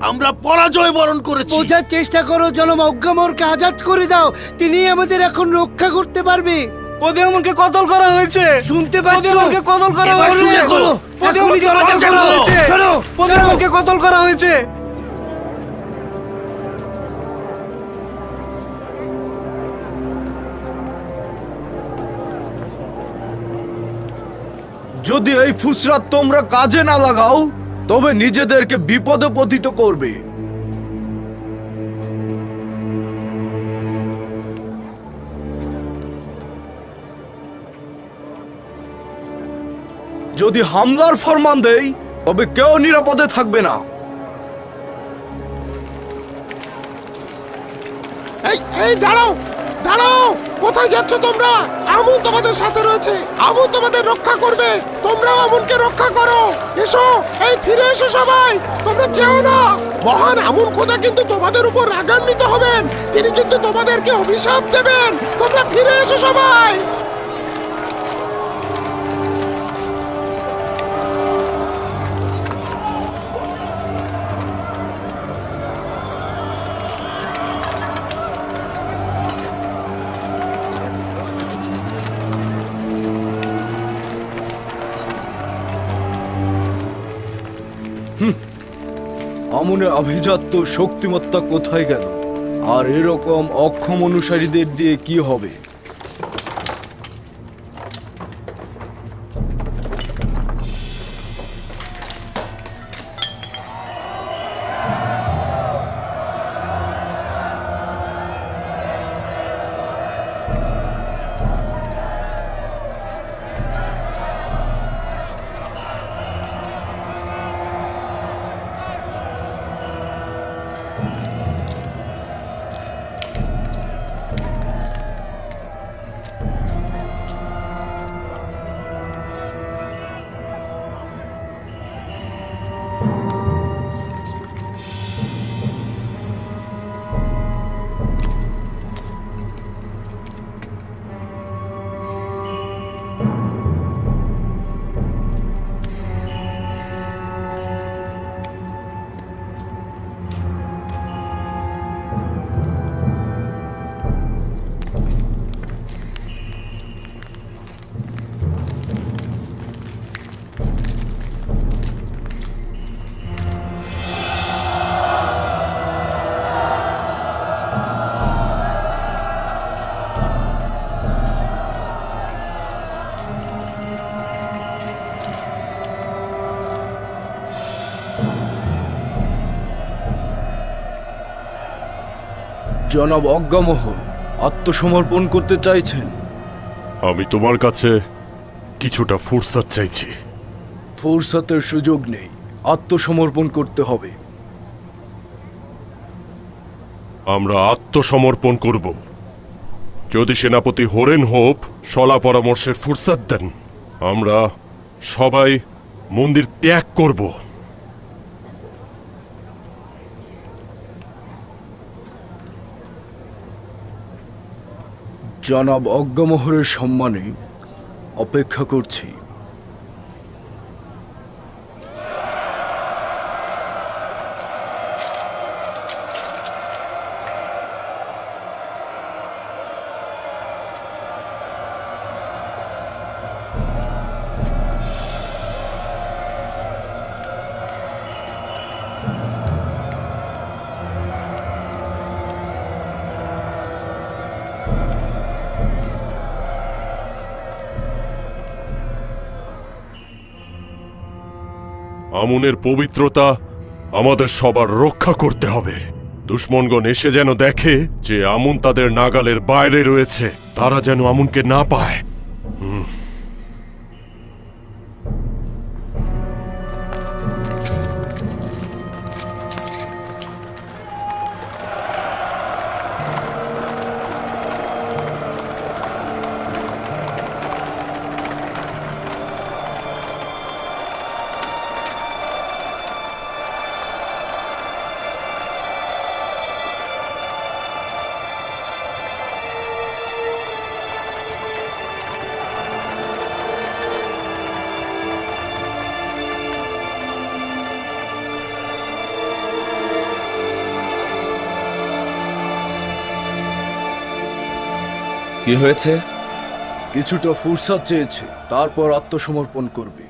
আমরা পরাজয় বরণ করেছি। বোঝার চেষ্টা করো, জনাব অজ্ঞামরকে আজাদ করে দাও। তিনি আমাদের এখন রক্ষা করতে পারবে। পদিয়ামুনকে কতল করা হয়েছে। শুনতে পাচ্ছ? পদিয়ামুনকে কতল করা এবার হয়েছে। দরজা খোলো। পদিয়ামুনকে এখনই কতল দরজা করা খোলো। হয়েছে। চলো, পদিয়ামুনকে কতল করা হয়েছে। যদি এই ফুসরাত তোমরা কাজে না লাগাও তবে নিজেদেরকে বিপদে পতিত করবে। যদি হামলার ফরমান দেই তবে কেউ নিরাপদে থাকবে না। এই এই দাঁড়াও, দাঁড়াও, কোথায় যাচ্ছ তোমরা? আমুন তোমাদের সাথে রয়েছে, আমুন তোমাদের রক্ষা করবে। তোমরাও আমুনকে রক্ষা করো। এসো, এই ফিরে এসো সবাই, তোমরা যেও না। মহান আমুন খোদা কিন্তু তোমাদের উপর রাগান্বিত হবেন, তিনি কিন্তু তোমাদেরকে অভিশাপ দেবেন। তোমরা ফিরে এসো সবাই। আমুনের আভিজাত্য শক্তিমত্তা কোথায় গেল? আর এরকম অক্ষম অনুসারীদের দিয়ে কি হবে? জনাব অজ্ঞামোহন আত্মসমর্পণ করতে চাইছেন? আমি তোমার কাছে কিছুটা ফুরসাত চাইছি। ফুরসাতের সুযোগ নেই, আত্মসমর্পণ করতে হবে। আমরা আত্মসমর্পণ করব যদি সেনাপতি হরেন হোপ সলা পরামর্শের ফুরসাত দেন। আমরা সবাই মন্দির ত্যাগ করব। জনাব অজ্ঞামোহরের সম্মানে অপেক্ষা করছি। আমুনের পবিত্রতা আমাদের সবার রক্ষা করতে হবে। দুশ্মনগণ এসে যেন দেখে যে আমুন তাদের নাগালের বাইরে রয়েছে, তারা যেন আমুনকে না পায়। কি হয়েছে? কিছুটা ফুরসাদ চেয়েছে, তারপর আত্মসমর্পণ করবে।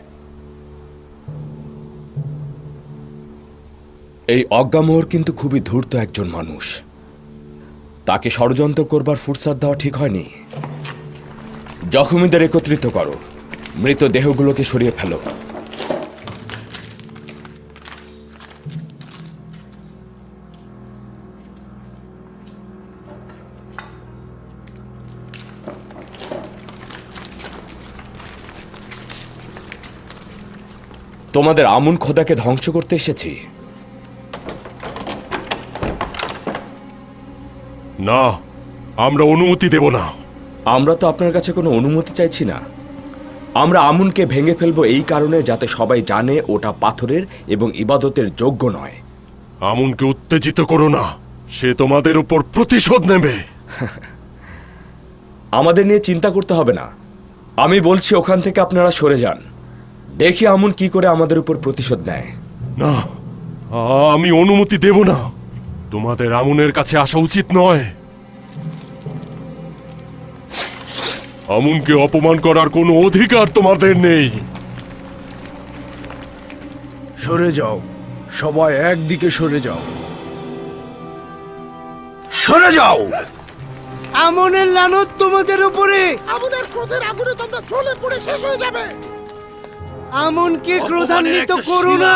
এই অজ্ঞামোহর কিন্তু খুবই ধূর্ত একজন মানুষ। তাকে ষড়যন্ত্র করবার ফুরসাদ দেওয়া ঠিক হয়নি। জখমীদের একত্রিত করো, মৃত দেহগুলোকে সরিয়ে ফেলো। তোমাদের আমুন খোদাকে ধ্বংস করতে এসেছি। না, আমরা অনুমতি দেব না। আমরা তো আপনার কাছে কোনো অনুমতি চাইছি না। আমরা আমুনকে ভেঙে ফেলবো এই কারণে যাতে সবাই জানে ওটা পাথরের এবং ইবাদতের যোগ্য নয়। আমুনকে উত্তেজিত করো না, সে তোমাদের উপর প্রতিশোধ নেবে। আমাদের নিয়ে চিন্তা করতে হবে না। আমি বলছি ওখান থেকে আপনারা সরে যান, দেখি আমুন কি করে আমাদের উপর প্রতিশোধ নেয়। না, আমি অনুমতি দেব না। তোমাদের আমুনের কাছে আসা উচিত নয়। আমুনকে অপমান করার কোনো অধিকার তোমাদের নেই। সরে যাও, সবাই একদিকে সরে যাও। সরে যাও! আমনের লানত তোমাদের উপরে। আমাদের ক্রোধের আগুনে তোমরা জ্বলে পড়ে শেষ হয়ে যাবে। আমনকে ক্রোধান্বিত করো না,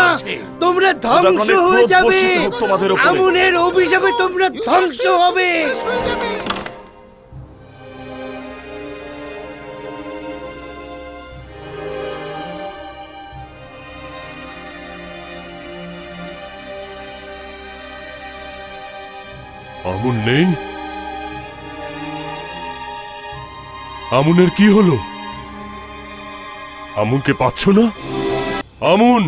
তোমরা ধ্বংস হয়ে যাবে। আমনের অভিশাপে তোমরা ধ্বংস হবে। শেষ হয়ে যাবে। আমুন নেই? আমুনের কি হলো? আমুনকে পাচ্ছ না? আমুন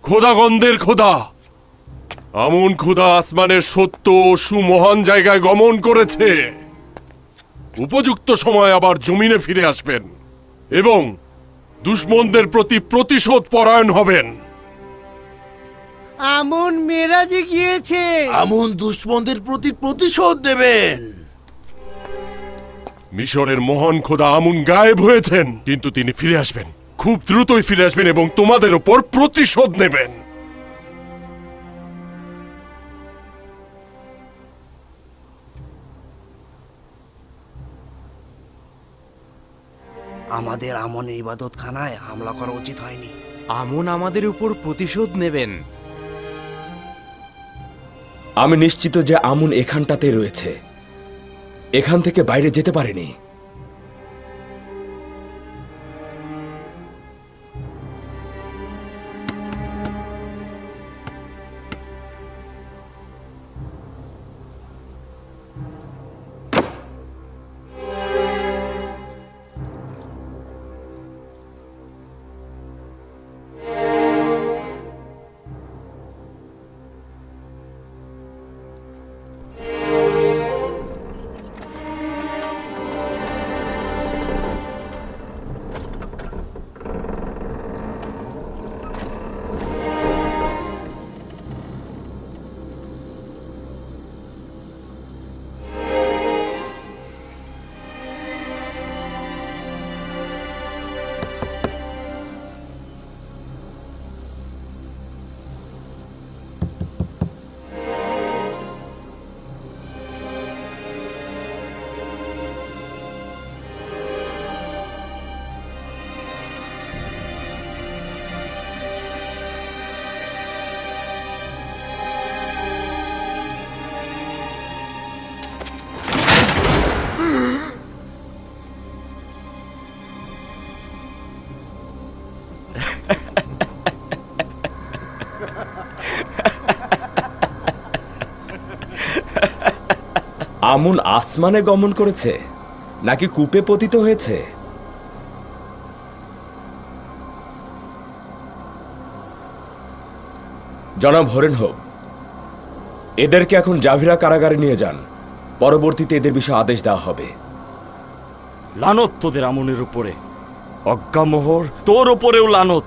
খোদাগন্ধের খোদা। আমুন খোদা আসমানের সত্য ও সুমহান জায়গায় গমন করেছে। উপযুক্ত সময় আবার জমিনে ফিরে আসবেন এবং দুশমনদের প্রতি প্রতিশোধ পরায়ণ হবেন। আমন মেরাজে গিয়েছে। আমুন দুশমনদের প্রতি প্রতিশোধ দেবেন। মিশরের মহান খোদা আমুন গায়েব হয়েছেন, কিন্তু তিনি ফিরে আসবেন। খুব দ্রুতই ফিরে আসবেন এবং তোমাদের উপর প্রতিশোধ নেবেন। আমাদের আমনের ইবাদতখানায় হামলা করা উচিত হয়নি। আমুন আমাদের উপর প্রতিশোধ নেবেন। আমি নিশ্চিত যে আমুন এখানটাতে রয়েছে, এখান থেকে বাইরে যেতে পারেনি। আমুন আসমানে গমন করেছে নাকি কূপে পতিত হয়েছে? জনাব হরেন হোক, এদেরকে এখন জাভিরা কারাগারে নিয়ে যান। পরবর্তীতে এদের বিষয়ে আদেশ দেওয়া হবে। লানত তোদের আমনের উপরে। অজ্ঞামোহর, তোর ওপরেও লানত।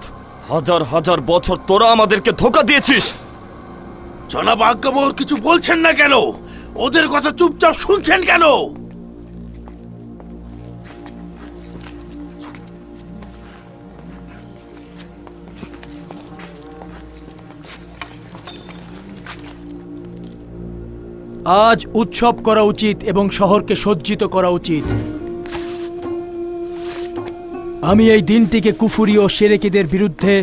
হাজার হাজার বছর তোরা আমাদেরকে ধোঁকা দিয়েছিস। জনাব আজ্ঞামোহর কিছু বলছেন না কেন? ওদের কথা চুপচাপ শুনছেন কেন? আজ উৎসব করা উচিত এবং শহরকে সজ্জিত করা উচিত। আমি এই দিনটিকে কুফুরি ও সেরেকিদের বিরুদ্ধে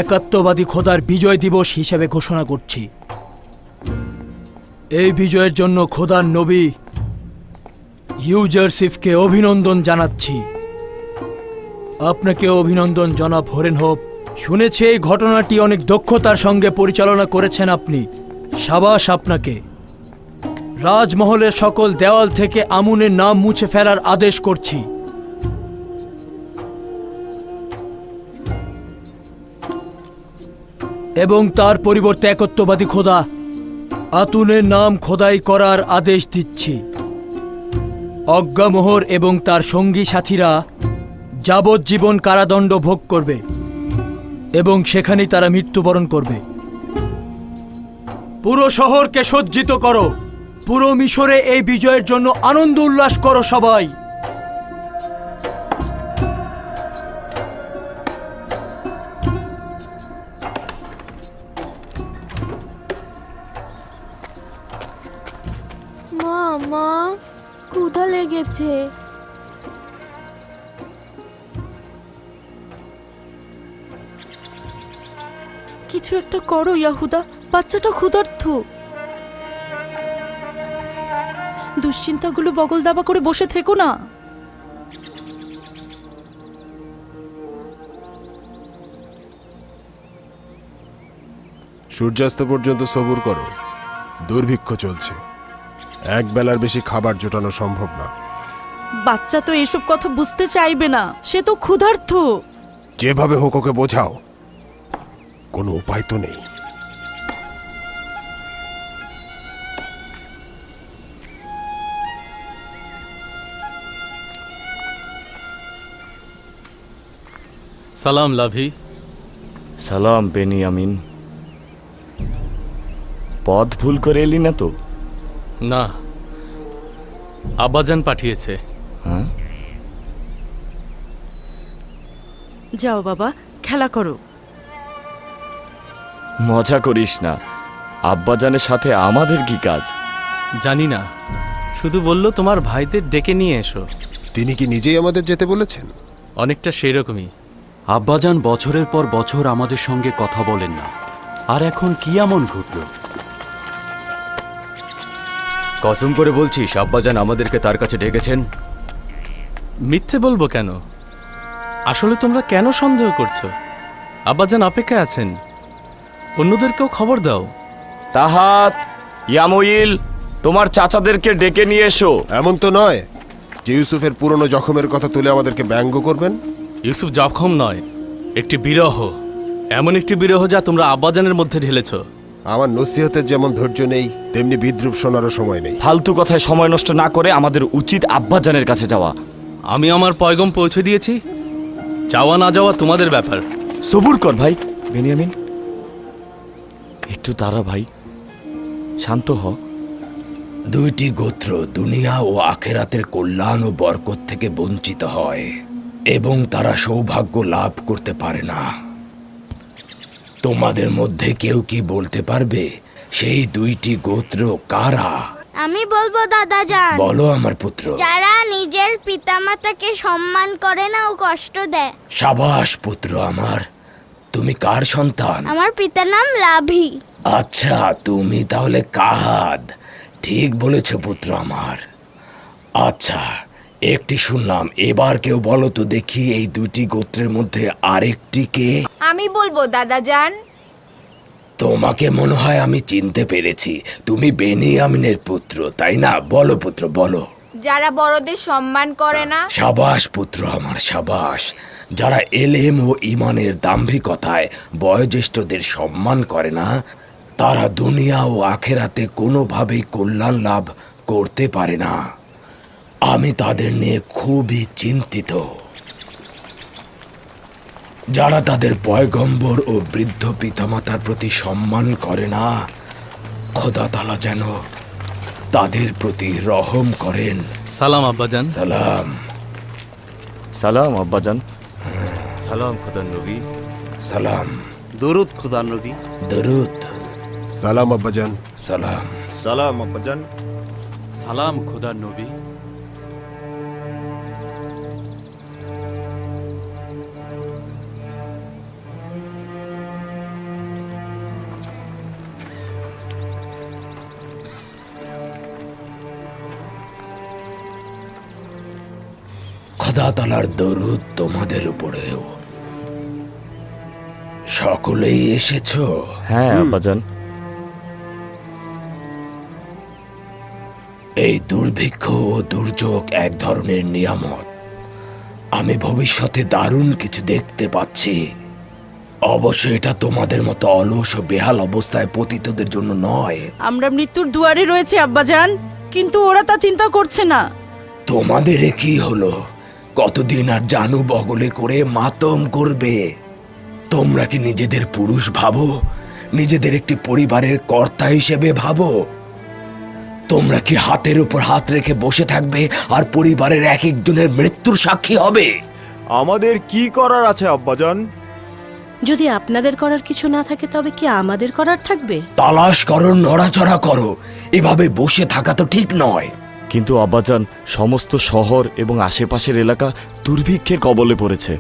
একাত্মবাদী খোদার বিজয় দিবস হিসেবে ঘোষণা করছি। এই বিজয়ের জন্য খোদার নবী ইউজারসিফকে অভিনন্দন জানাচ্ছি। আপনাকে অভিনন্দন জনাব হরেনহোপ। শুনেছি এই ঘটনাটি অনেক দক্ষতার সঙ্গে পরিচালনা করেছেন আপনি। সাবাস আপনাকে। রাজমহলের সকল দেওয়াল থেকে আমুনের নাম মুছে ফেলার আদেশ করছি। এবং তার পরিবর্তে একত্ববাদী খোদা আতুনের নাম খোদাই করার আদেশ দিচ্ছি। অজ্ঞামোহর এবং তার সঙ্গী সাথীরা যাবজ্জীবন কারাদণ্ড ভোগ করবে এবং সেখানেই তারা মৃত্যুবরণ করবে। পুরো শহরকে সজ্জিত করো। পুরো মিশরে এই বিজয়ের জন্য আনন্দ উল্লাস করো সবাই। মা ক্ষুধা লেগেছে। কিছু একটা করো ইয়াহুদা, বাচ্চাটা ক্ষুধার্ত। দুশ্চিন্তাগুলো বগল দাবা করে বসে থেকো না। সূর্যাস্ত পর্যন্ত সবুর করো। দুর্ভিক্ষ চলছে, এক বেলার বেশি খাবার জোটানো সম্ভব না। বাচ্চা তো এসব কথা বুঝতে চাইবে না, সে তো ক্ষুধার্ত। যেভাবে হোক ওকে বোঝাও, কোনো উপায় তো নেই। সালাম লাভি। সালাম বেনিয়ামিন। পথ ভুল করে এলি না তো? না, আব্বাজান পাঠিয়েছে। হ্যাঁ, যাও বাবা, খেলা করো। মজা করিস না, আব্বাজানের সাথে আমাদের কি কাজ? জানি না, শুধু বলল তোমার ভাইদের ডেকে নিয়ে এসো। তিনি কি নিজেই আমাদের যেতে বলেছেন? অনেকটা সেই রকমই। আব্বাজান বছরের পর বছর আমাদের সঙ্গে কথা বলেন না, আর এখন কি এমন ঘটল? কসম করে বলছিস আব্বাজান আমাদেরকে তার কাছে ডেকেছেন? মিথ্যে বলবো কেন? আসলে তোমরা কেন সন্দেহ করছো? আব্বাজান অপেক্ষায় আছেন, অন্যদেরকেও খবর দাও। তাহাত, ইয়ামুইল, তোমার চাচাদেরকে ডেকে নিয়ে এসো। এমন তো নয় যে ইউসুফের পুরনো জখমের কথা তুলে আমাদেরকে ব্যঙ্গ করবেন। ইউসুফ জখম নয়, একটি বিরহ। এমন একটি বিরহ যা তোমরা আব্বাজানের মধ্যে ঢেলেছ। আমার নসিহতের যেমন ধৈর্য নেই, তেমনি বিদ্রুপ শোনারও সময় নেই। ফালতু কথায় সময় নষ্ট না করে আমাদের উচিত আব্বাজানের কাছে যাওয়া। আমি আমার পয়গম পৌঁছে দিয়েছি, যাওয়া না যাওয়া তোমাদের ব্যাপার। সবুর কর ভাই বেনিয়ামিন, একটু দাঁড়া ভাই, শান্ত হ। দুইটি গোত্র দুনিয়া ও আখেরাতের কল্যাণ ও বরকত থেকে বঞ্চিত হয় এবং তারা সৌভাগ্য লাভ করতে পারে না। তোমাদের মধ্যে কেউ কি বলতে পারবে সেই দুইটি গোত্র কারা? আমি বলবো দাদাজান। বলো আমার পুত্র। যারা নিজের পিতামাতাকে সম্মান করে না ও কষ্ট দেয়। সাবাস পুত্র আমার। তুমি কার সন্তান? আমার পিতার নাম লাভি। আচ্ছা, তুমি তাহলে কাহাদ। ঠিক বলেছ পুত্র আমার। আচ্ছা, একটি শুনলাম, এবার কেউ বলো তো দেখি এই দুটি গোত্রের মধ্যে আরেকটি কে? আমি বলবো দাদাজান। তোমাকে মনে হয় আমি চিনতে পেরেছি, তুমি বেনিয়ামিনের পুত্র, তাই না? বলো পুত্র বলো। যারা বড়দের সম্মান করে না। সাবাস পুত্র আমার, সাবাস। যারা এলেম ও ইমানের দাম্ভিকতায় বয়োজ্যেষ্ঠদের সম্মান করে না, তারা দুনিয়া ও আখেরাতে কোনোভাবেই কল্যাণ লাভ করতে পারে না। আমি তাদের নিয়ে খুবই চিন্তিত। যারা তাদের পয়গম্বর ও বৃদ্ধ পিতামাতার প্রতি সম্মান করে না, খোদা তাআলা যেন তাদের প্রতি রহম করেন। সালাম আব্বাজান। সালাম। সালাম আব্বাজান। সালাম খোদার নবী। সালাম। দরুদ খোদার নবী। দরুদ। সালাম আব্বাজান। সালাম। সালাম আব্বাজান। সালাম খোদার নবী। খোদা তাআলার দরুদ তোমাদের উপরেও। সকলেই এসেছো? হ্যাঁ আব্বাজান। এই দুর্ভিক্ষ ও দুর্যোগ এক ধরনের নিয়ামত। আমি ভবিষ্যতে দারুণ কিছু দেখতে পাচ্ছি। অবশ্য এটা তোমাদের মতো অলস ও বেহাল অবস্থায় পতিতদের জন্য নয়। আমরা মৃত্যুর দুয়ারে রয়েছে আব্বাজান, কিন্তু ওরা তা চিন্তা করছে না। তোমাদের এ কি হলো? কতদিন আর জানু বগলে করে মাতম করবে? তোমরা কি নিজেদের পুরুষ ভাবো? নিজেদের একটি পরিবারের কর্তা হিসেবে ভাবো? তোমরা কি হাতের উপর হাত রেখে বসে থাকবে আর পরিবারের এক একজনের মৃত্যুর সাক্ষী হবে? আমাদের কি করার আছে আব্বাজান? যদি আপনাদের করার কিছু না থাকে তবে কি আমাদের করার থাকবে? তালাশ করো, নড়াচড়া করো। এভাবে বসে থাকা তো ঠিক নয়। কিন্তু আব্বাজান, সমস্ত শহর এবং আশেপাশের এলাকা দুর্ভিক্ষের কবলে পড়েছে।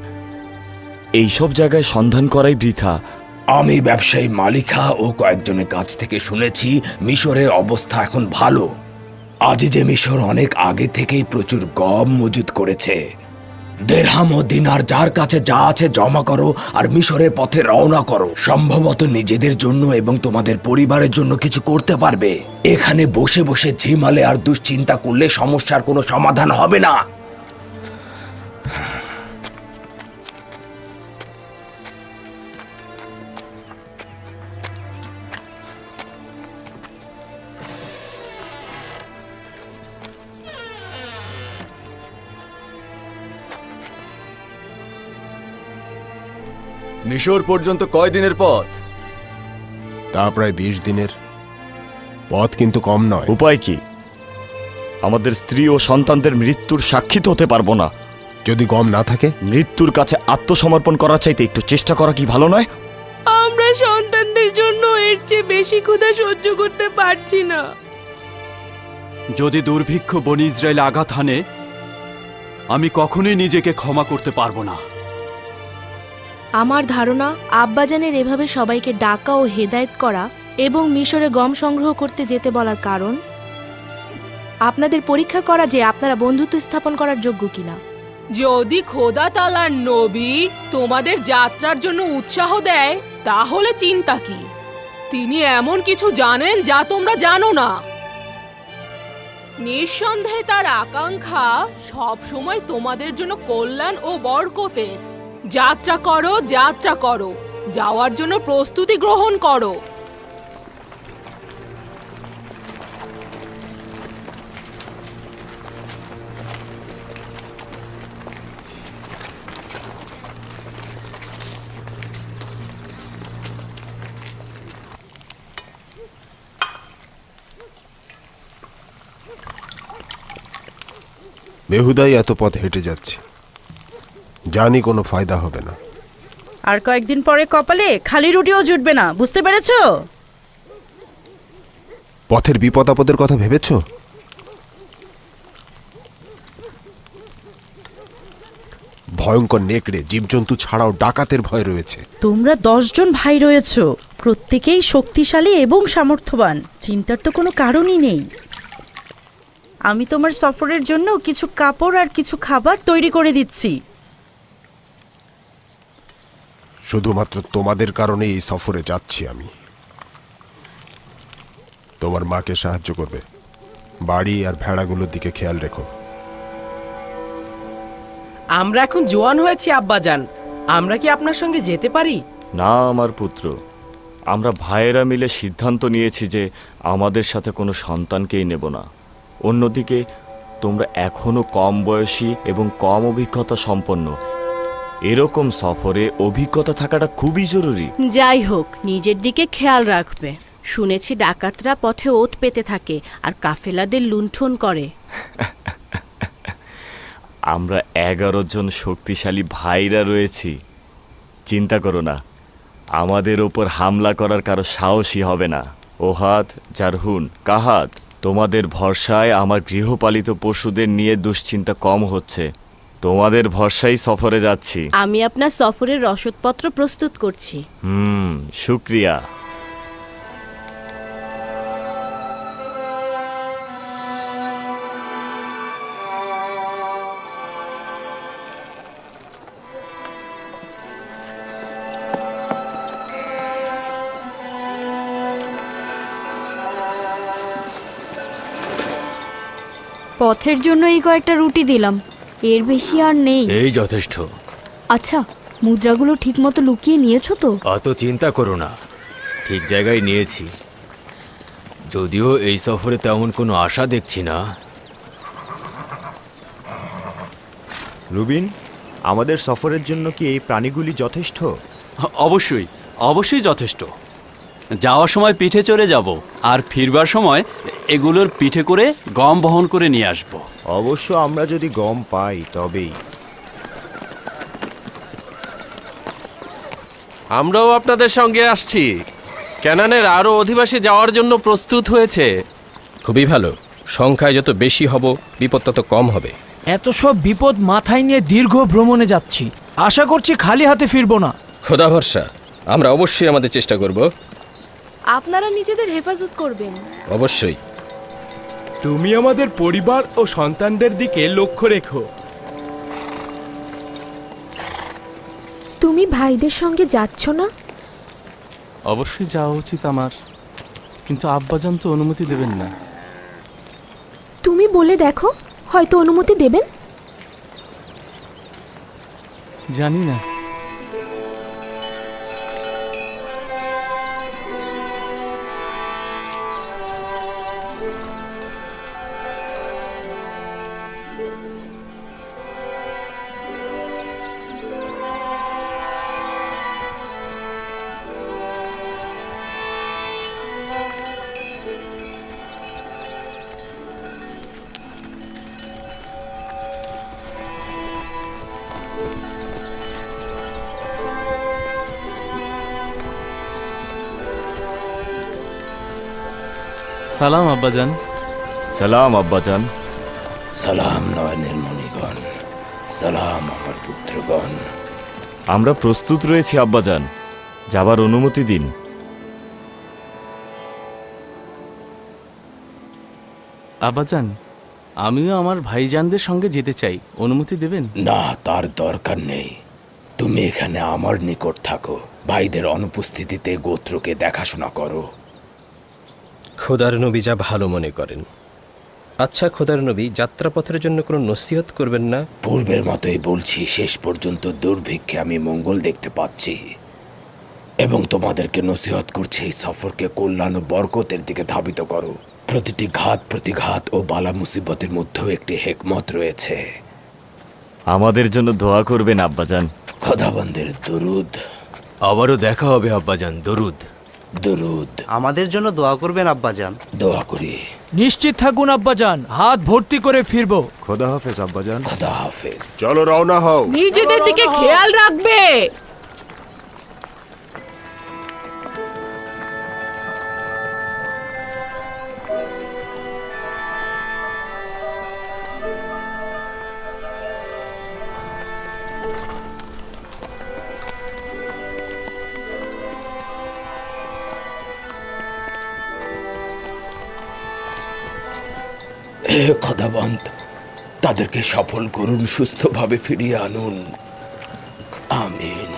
এইসব জায়গায় সন্ধান করাই বৃথা। আমি ব্যবসায়ী মালিকা ও কয়েকজনের কাছ থেকে শুনেছি মিশরের অবস্থা এখন ভালো। আজ যে মিশর অনেক আগে থেকেই প্রচুর গম মজুত করেছে। দেরহাম ও দিনার যার কাছে যা আছে জমা করো আর মিশরের পথে রওনা করো। সম্ভবত নিজেদের জন্য এবং তোমাদের পরিবারের জন্য কিছু করতে পারবে। এখানে বসে বসে ঝিমালে আর দুশ্চিন্তা করলে সমস্যার কোনো সমাধান হবে না। মিশর পর্যন্ত কয় দিনের পথ? তা প্রায় 20 দিনের পথ, কিন্তু কম নয়। উপায় কি? আমাদের স্ত্রী ও সন্তানদের মৃত্যুর সাক্ষী তো হতে পারবো না। যদি গম না থাকে? মৃত্যুর কাছে আত্মসমর্পণ করা চাইতে একটু চেষ্টা করা কি ভালো নয়? আমরা সন্তানদের জন্য এর চেয়ে বেশি ক্ষুধা সহ্য করতে পারছি না। যদি দুর্ভিক্ষ বনি ইসরায়েল আঘাত হানে, আমি কখনোই নিজেকে ক্ষমা করতে পারবো না। আমার ধারণা আব্বাজানের এভাবে সবাইকে ডাকা ও হেদায়েত করা এবং মিশরে গম সংগ্রহ করতে যেতে বলার কারণ আপনাদের পরীক্ষা করা যে আপনারা বন্ধুত্ব স্থাপন করার যোগ্য কিনা। যদি খোদা তাআলার নবী তোমাদের যাত্রার জন্য উৎসাহ দেয় তাহলে চিন্তা কি? তিনি এমন কিছু জানেন যা তোমরা জানো না। নিঃসন্দেহে তার আকাঙ্ক্ষা সব সময় তোমাদের জন্য কল্যাণ ও বরকতের। যাত্রা করো, যাত্রা করো, যাওয়ার জন্য প্রস্তুতি গ্রহণ করো। বেহুদাই এত পথ হেঁটে যাচ্ছে, জানি কোনো ফায়দা হবে না। আর কয়েকদিন পরে কপালে খালি রুটিও জুটবে না, বুঝতে পেরেছো? পথের বিপদ আপদের কথা ভেবেছো? ভয়ঙ্কর নেকড়ে, জীবজন্তু ছাড়াও ডাকাতের ভয় রয়েছে। তোমরা 10 জন ভাই রয়েছো, প্রত্যেকেই শক্তিশালী এবং সামর্থ্যবান। চিন্তার তো কোনো কারণই নেই। আমি তোমার সফরের জন্য কিছু কাপড় আর কিছু খাবার তৈরি করে দিচ্ছি। শুধুমাত্র তোমাদের কারণে এই সফরে যাচ্ছি আমি। তোমার মাকে সাহায্য করবে। বাড়ি আর ভেড়াগুলোর দিকে খেয়াল রেখো। আমরা এখন জোয়ান হয়েছি আব্বাজান, আমরা কি আপনার সঙ্গে যেতে পারি? না আমার পুত্র, আমরা ভাইয়েরা মিলে সিদ্ধান্ত নিয়েছি যে আমাদের সাথে কোনো সন্তানকেই নেব না। অন্যদিকে তোমরা এখনো কম বয়সী এবং কম অভিজ্ঞতা সম্পন্ন। এরকম সফরে অভিজ্ঞতা থাকাটা খুবই জরুরি। যাই হোক, নিজের দিকে খেয়াল রাখবে। শুনেছি ডাকাতরা পথে ওট পেতে থাকে আর কাফেলাদের লুণ্ঠন করে। আমরা 11 জন শক্তিশালী ভাইরা রয়েছি। চিন্তা করো না, আমাদের ওপর হামলা করার কারো সাহসী হবে না। ওহাদ, জারহুন, কাহাত, তোমাদের ভরসায় আমার গৃহপালিত পশুদের নিয়ে দুশ্চিন্তা কম হচ্ছে। তোমাদের ভরসায় সফরে যাচ্ছি। আমি আপনার সফরের রসদপত্র প্রস্তুত করছি। শুক্রিয়া। পথের জন্য এই কয়েকটা রুটি দিলাম, এর বেশি আর নেই। এই যথেষ্ট। আচ্ছা, মুদ্রাগুলো ঠিকমতো লুকিয়ে নিয়েছো তো? অত চিন্তা করো না, ঠিক জায়গায় নিয়েছি। যদিও এই সফরে তেমন কোনো আশা দেখছি না। রুবিন, আমাদের সফরের জন্য কি এই প্রাণীগুলি যথেষ্ট? অবশ্যই, অবশ্যই যথেষ্ট। যাওয়ার সময় পিঠে চড়ে যাব, আর ফিরবার সময় এগুলোর পিঠে করে গম বহন করে নিয়ে আসব। অবশ্য আমরা যদি গম পাই তবেই। আমরাও আপনাদের সঙ্গে আসছি। ক্যানানের আরও অধিবাসী যাওয়ার জন্য প্রস্তুত হয়েছে। খুবই ভালো। সংখ্যায় যত বেশি হব, বিপদ তত কম হবে। এত সব বিপদ মাথায় নিয়ে দীর্ঘ ভ্রমণে যাচ্ছি, আশা করছি খালি হাতে ফিরবো না। খোদা ভরসা, আমরা অবশ্যই আমাদের চেষ্টা করব। আপনারা নিজেদের হেফাজত করবেন। অবশ্যই। তুমি আমাদের পরিবার ও সন্তানদের দিকে লক্ষ্য রেখো। তুমি ভাইদের সঙ্গে যাচ্ছ না? অবশ্যই যাওয়া উচিত আমার, কিন্তু আব্বাজান তো অনুমতি দেবেন না। তুমি বলে দেখো, হয়তো অনুমতি দেবেন। জানি না। সালাম আব্বাজান। সালাম আব্বাজান। সালাম নয়নের মণিগণ, সালাম আমার পুত্রগণ। আমরা প্রস্তুত রয়েছি আব্বাজান, যাবার অনুমতি দিন। আব্বাজান, আমিও আমার ভাইজানদের সঙ্গে যেতে চাই, অনুমতি দেবেন? না, তার দরকার নেই। তুমি এখানে আমার নিকট থাকো, ভাইদের অনুপস্থিতিতে গোত্রকে দেখাশোনা করো। খোদার নবী যা ভালো মনে করেন। আচ্ছা খোদার নবী, যাত্রাপথের জন্য কোনো নসিহত করবেন না? পূর্বের মতোই বলছি, শেষ পর্যন্ত দুর্ভিক্ষে আমি মঙ্গল দেখতে পাচ্ছি, এবং তোমাদেরকে নসিহত করছি এই সফরকে কল্যাণ ও বরকতের দিকে ধাবিত করো। প্রতিটি ঘাত প্রতিঘাত ও বালা মুসিবতের মধ্যেও একটি হেকমত রয়েছে। আমাদের জন্য দোয়া করবেন আব্বাজান। খোদাবন্দের দরুদ। আবারও দেখা হবে আব্বাজান। দরুদ দরুদ। আমাদের জন্য দোয়া করবেন আব্বাজান। দোয়া করি। নিশ্চিত থাকুন আব্বাজান, হাত ভর্তি করে ফিরবো। খোদা হাফেজ আব্বাজান। খোদা হাফেজ। চলো রওনা হও। নিজেদের দিকে খেয়াল রাখবে। হে খোদাবন্ত, তাদেরকে সফল করুন, সুস্থভাবে ফিরিয়ে আনুন। আমিন।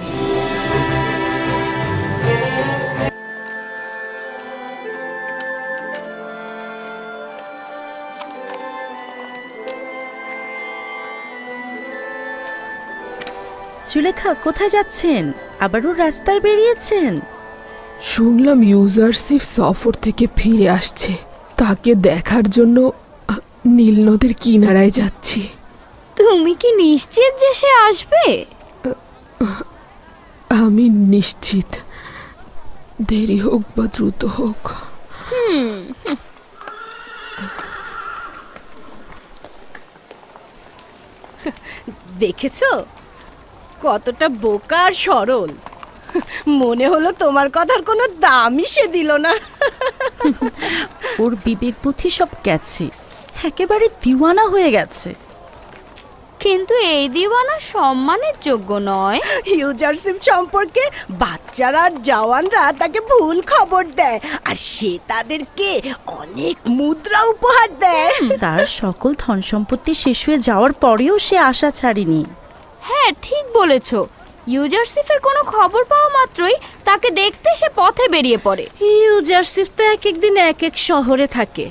সুলেখা, কোথায় যাচ্ছেন? আবারও রাস্তায় বেরিয়েছেন? শুনলাম ইউজারসিফ সফর থেকে ফিরে আসছে, তাকে দেখার জন্য নীল নদের কিনারায় যাচ্ছি। তুমি কি নিশ্চিত যে সে আসবে? আমি নিশ্চিত, দেরি হোক বা দ্রুত হোক। দেখেছো কতটা বোকা আর সরল। মনে হলো তোমার কথার কোনো দামই সে দিল না। ওর বিবেক বুদ্ধি সব গেছে, একেবারে দিওয়ানা হয়ে গেছে। কিন্তু এই দিওয়ানা সম্মানের যোগ্য নয়। ইউজারশিপ সম্পর্কে বাচ্চারা আর জওয়ানরা তাকে ভুল খবর দেয়, আর সে তাদেরকে অনেক মুদ্রা উপহার দেয়। তার সকল ধন সম্পত্তি শেষ হয়ে যাওয়ার পরেও সে আশা ছাড়েনি। হ্যাঁ, ঠিক বলেছো। ইউজারশিপের কোনো খবর পাওয়া মাত্রই তাকে দেখতে সে পথে বেরিয়ে পড়ে। ইউজারশিপ তো এক একদিন এক এক শহরে থাকে,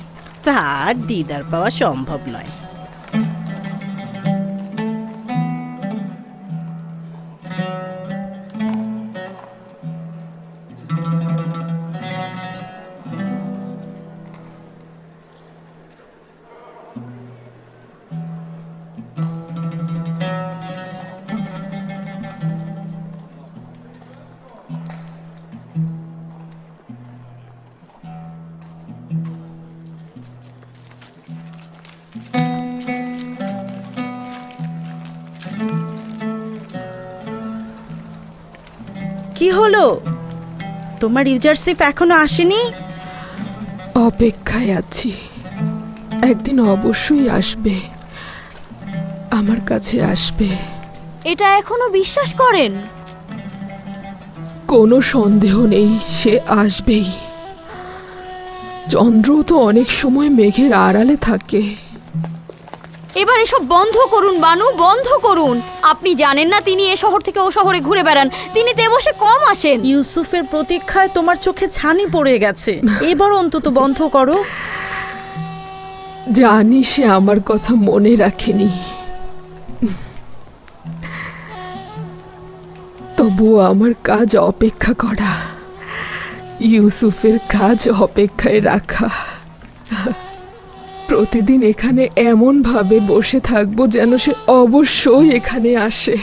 তার দিদার পাওয়া সম্ভব নয়। কি হলো, তোমার ইউজারশিপ এখনো আসেনি? অপেক্ষায় আছি, একদিন অবশ্যই আসবে, আমার কাছে আসবে। এটা এখনো বিশ্বাস করেন? কোনো সন্দেহ নেই, সে আসবেই। চন্দ্র তো অনেক সময় মেঘের আড়ালে থাকে। এবার এসব বন্ধ করুন বানু, বন্ধ করুন। আপনি জানেন না তিনি এ শহর থেকে ও শহরে ঘুরে বেড়ান, তিনি দেবসে কম আসেন। ইউসুফের প্রতীক্ষায় তোমার চোখে ছানি পড়ে গেছে, এবার অন্তত বন্ধ করো। জানি সে আমার কথা মনে রাখেনি, তবুও আমার কাজ অপেক্ষা করা, ইউসুফের কাজ অপেক্ষায় রাখা। প্রতিদিন এখানে এমন ভাবে বসে থাকবো যেন সে অবশ্যই এখানে আসে।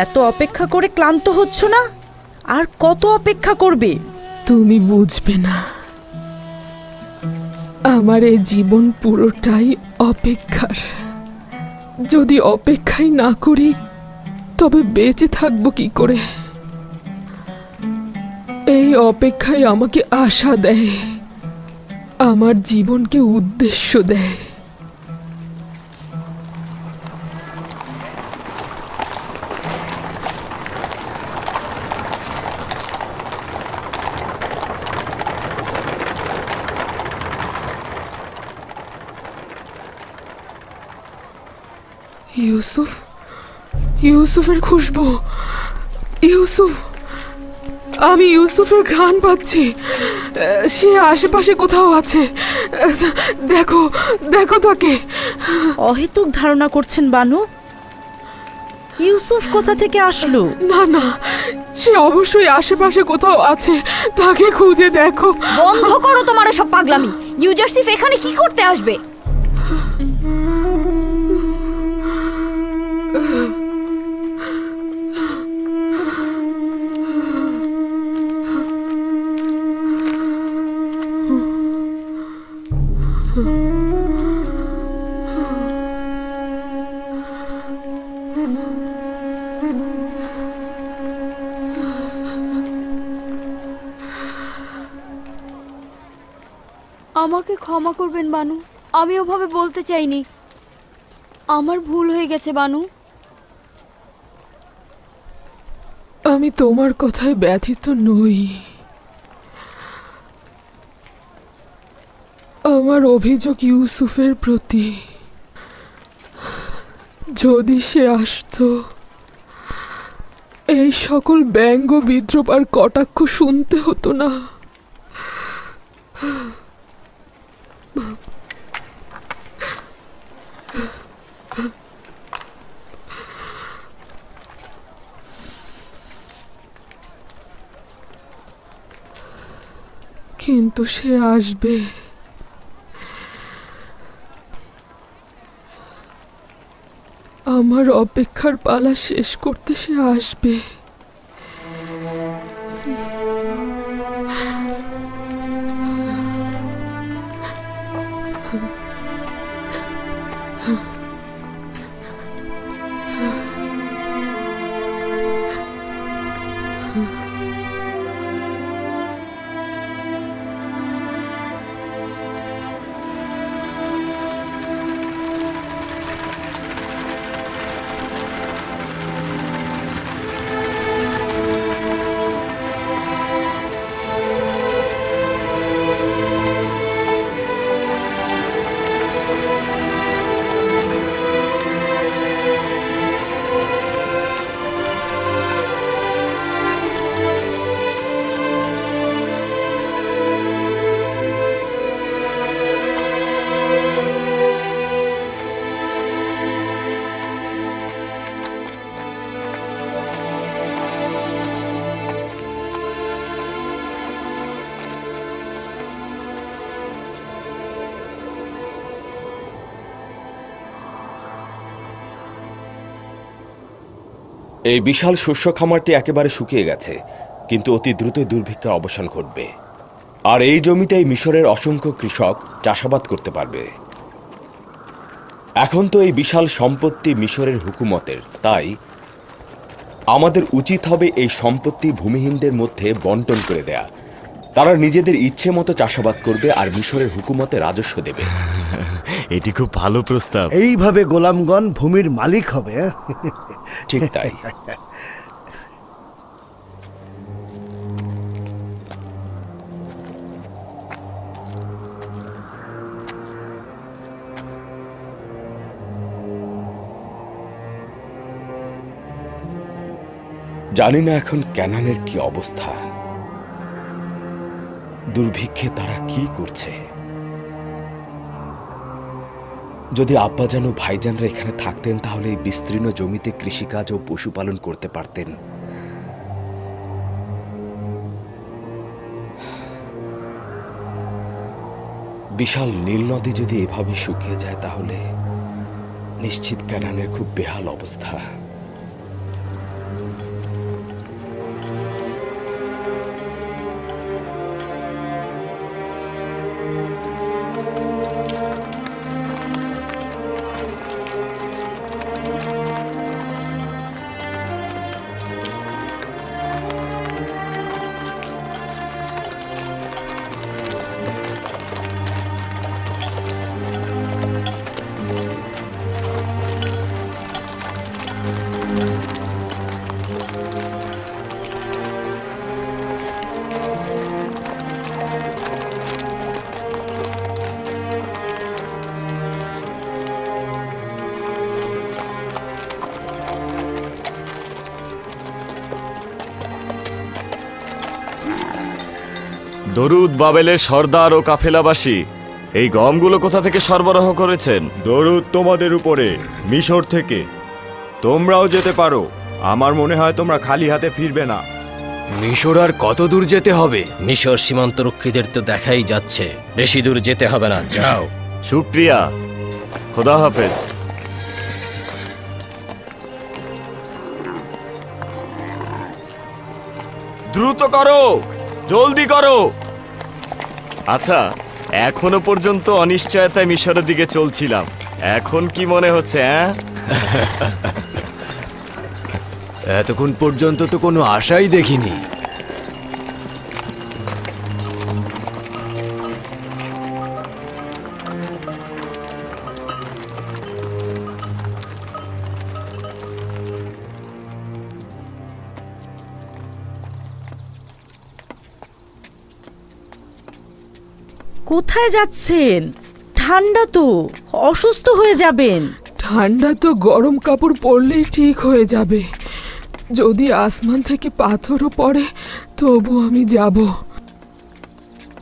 এত অপেক্ষা করে ক্লান্ত হচ্ছ না? আর কত অপেক্ষা করবে? তুমি বুঝবে না, আমার এই জীবন পুরোটাই অপেক্ষার। যদি অপেক্ষাই না করি তবে বেঁচে থাকবো কি করে? এই অপেক্ষাই আমাকে আশা দেয়, আমার জীবনকে উদ্দেশ্য দেয়। ইউসুফ, ইউসুফের খুশবু, ইউসুফ, আমি ইউসুফের ঘ্রাণ পাচ্ছি। সে আশেপাশে কোথাও আছে, দেখো, দেখো তাকে। অহেতুক ধারণা করছেন বানু, ইউসুফ কোথা থেকে আসলো? না না, সে অবশ্যই আশেপাশে কোথাও আছে, তাকে খুঁজে দেখো। বন্ধ করো তোমার এসব পাগলামি। ইউজারশিপ এখানে কি করতে আসবে? আমাকে ক্ষমা করবেন বানু, আমি ওভাবে বলতে চাইনি, আমার ভুল হয়ে গেছে বানু। আমি তোমার কথায় ব্যথিত নই। আমার অভিযোগ ইউসুফের প্রতি। যদি সে আসতো, এই সকল ব্যঙ্গ বিদ্রূপ আর কটাক্ষ শুনতে হতো না। কিন্তু সে আসবে, আমার অপেক্ষার পালা শেষ করতে সে আসবে। এই বিশাল শস্য খামারটি একেবারে শুকিয়ে গেছে, কিন্তু অতি দ্রুতই দুর্ভিক্ষের অবসান ঘটবে। আর এই জমিতেই মিশরের অসংখ্য কৃষক চাষাবাদ করতে পারবে। এখন তো এই বিশাল সম্পত্তি মিশরের হুকুমতের, তাই আমাদের উচিত হবে এই সম্পত্তি ভূমিহীনদের মধ্যে বন্টন করে দেয়া। তারা নিজেদের ইচ্ছে মতো চাষাবাদ করবে আর মিশরের হুকুমতে রাজস্ব দেবে। এটি খুব ভালো প্রস্তাব। এইভাবে গোলামগণ ভূমির মালিক হবে। ঠিক তাই। জানি না এখন ক্যানানের কি অবস্থা, দুর্ভিক্ষে তারা কি করছে। যদি আব্বাজান ও ভাইজানরা এখানে থাকতেন তাহলে এই বিস্তীর্ণ জমিতে কৃষিকাজ ও পশুপালন করতে পারতেন। বিশাল নীল নদী যদি এভাবে শুকিয়ে যায় তাহলে নিশ্চিত ক্যানানের খুব বেহাল অবস্থা। দরুদ বাবেলের সর্দার ও কাফেলাবাসী, এই গমগুলো কোথা থেকে সরবরাহ করেছেন? দরুদ তোমাদের উপরে, মিশর থেকে। তোমরাও যেতে পারো, আমার মনে হয় তোমরা খালি হাতে ফিরবে না। মিশর আর কত দূর যেতে হবে? মিশর সীমান্তরক্ষীদের তো দেখাই যাচ্ছে, বেশি দূর যেতে হবে না, যাও। শুক্রিয়া, খোদা হাফেজ। দ্রুত করো, জলদি করো। আচ্ছা, এখনো পর্যন্ত অনিশ্চয়তায় মিশরের দিকে চলছিলাম, এখন কি মনে হচ্ছে? এতক্ষণ পর্যন্ত তো কোনো আশাই দেখিনি। কোথায় যাচ্ছেন? ঠান্ডা তো, অসুস্থ হয়ে যাবেন। ঠান্ডা তো গরম কাপড় পরলেই ঠিক হয়ে যাবে। যদি আসমান থেকে পাথরও পড়ে তবু আমি যাব।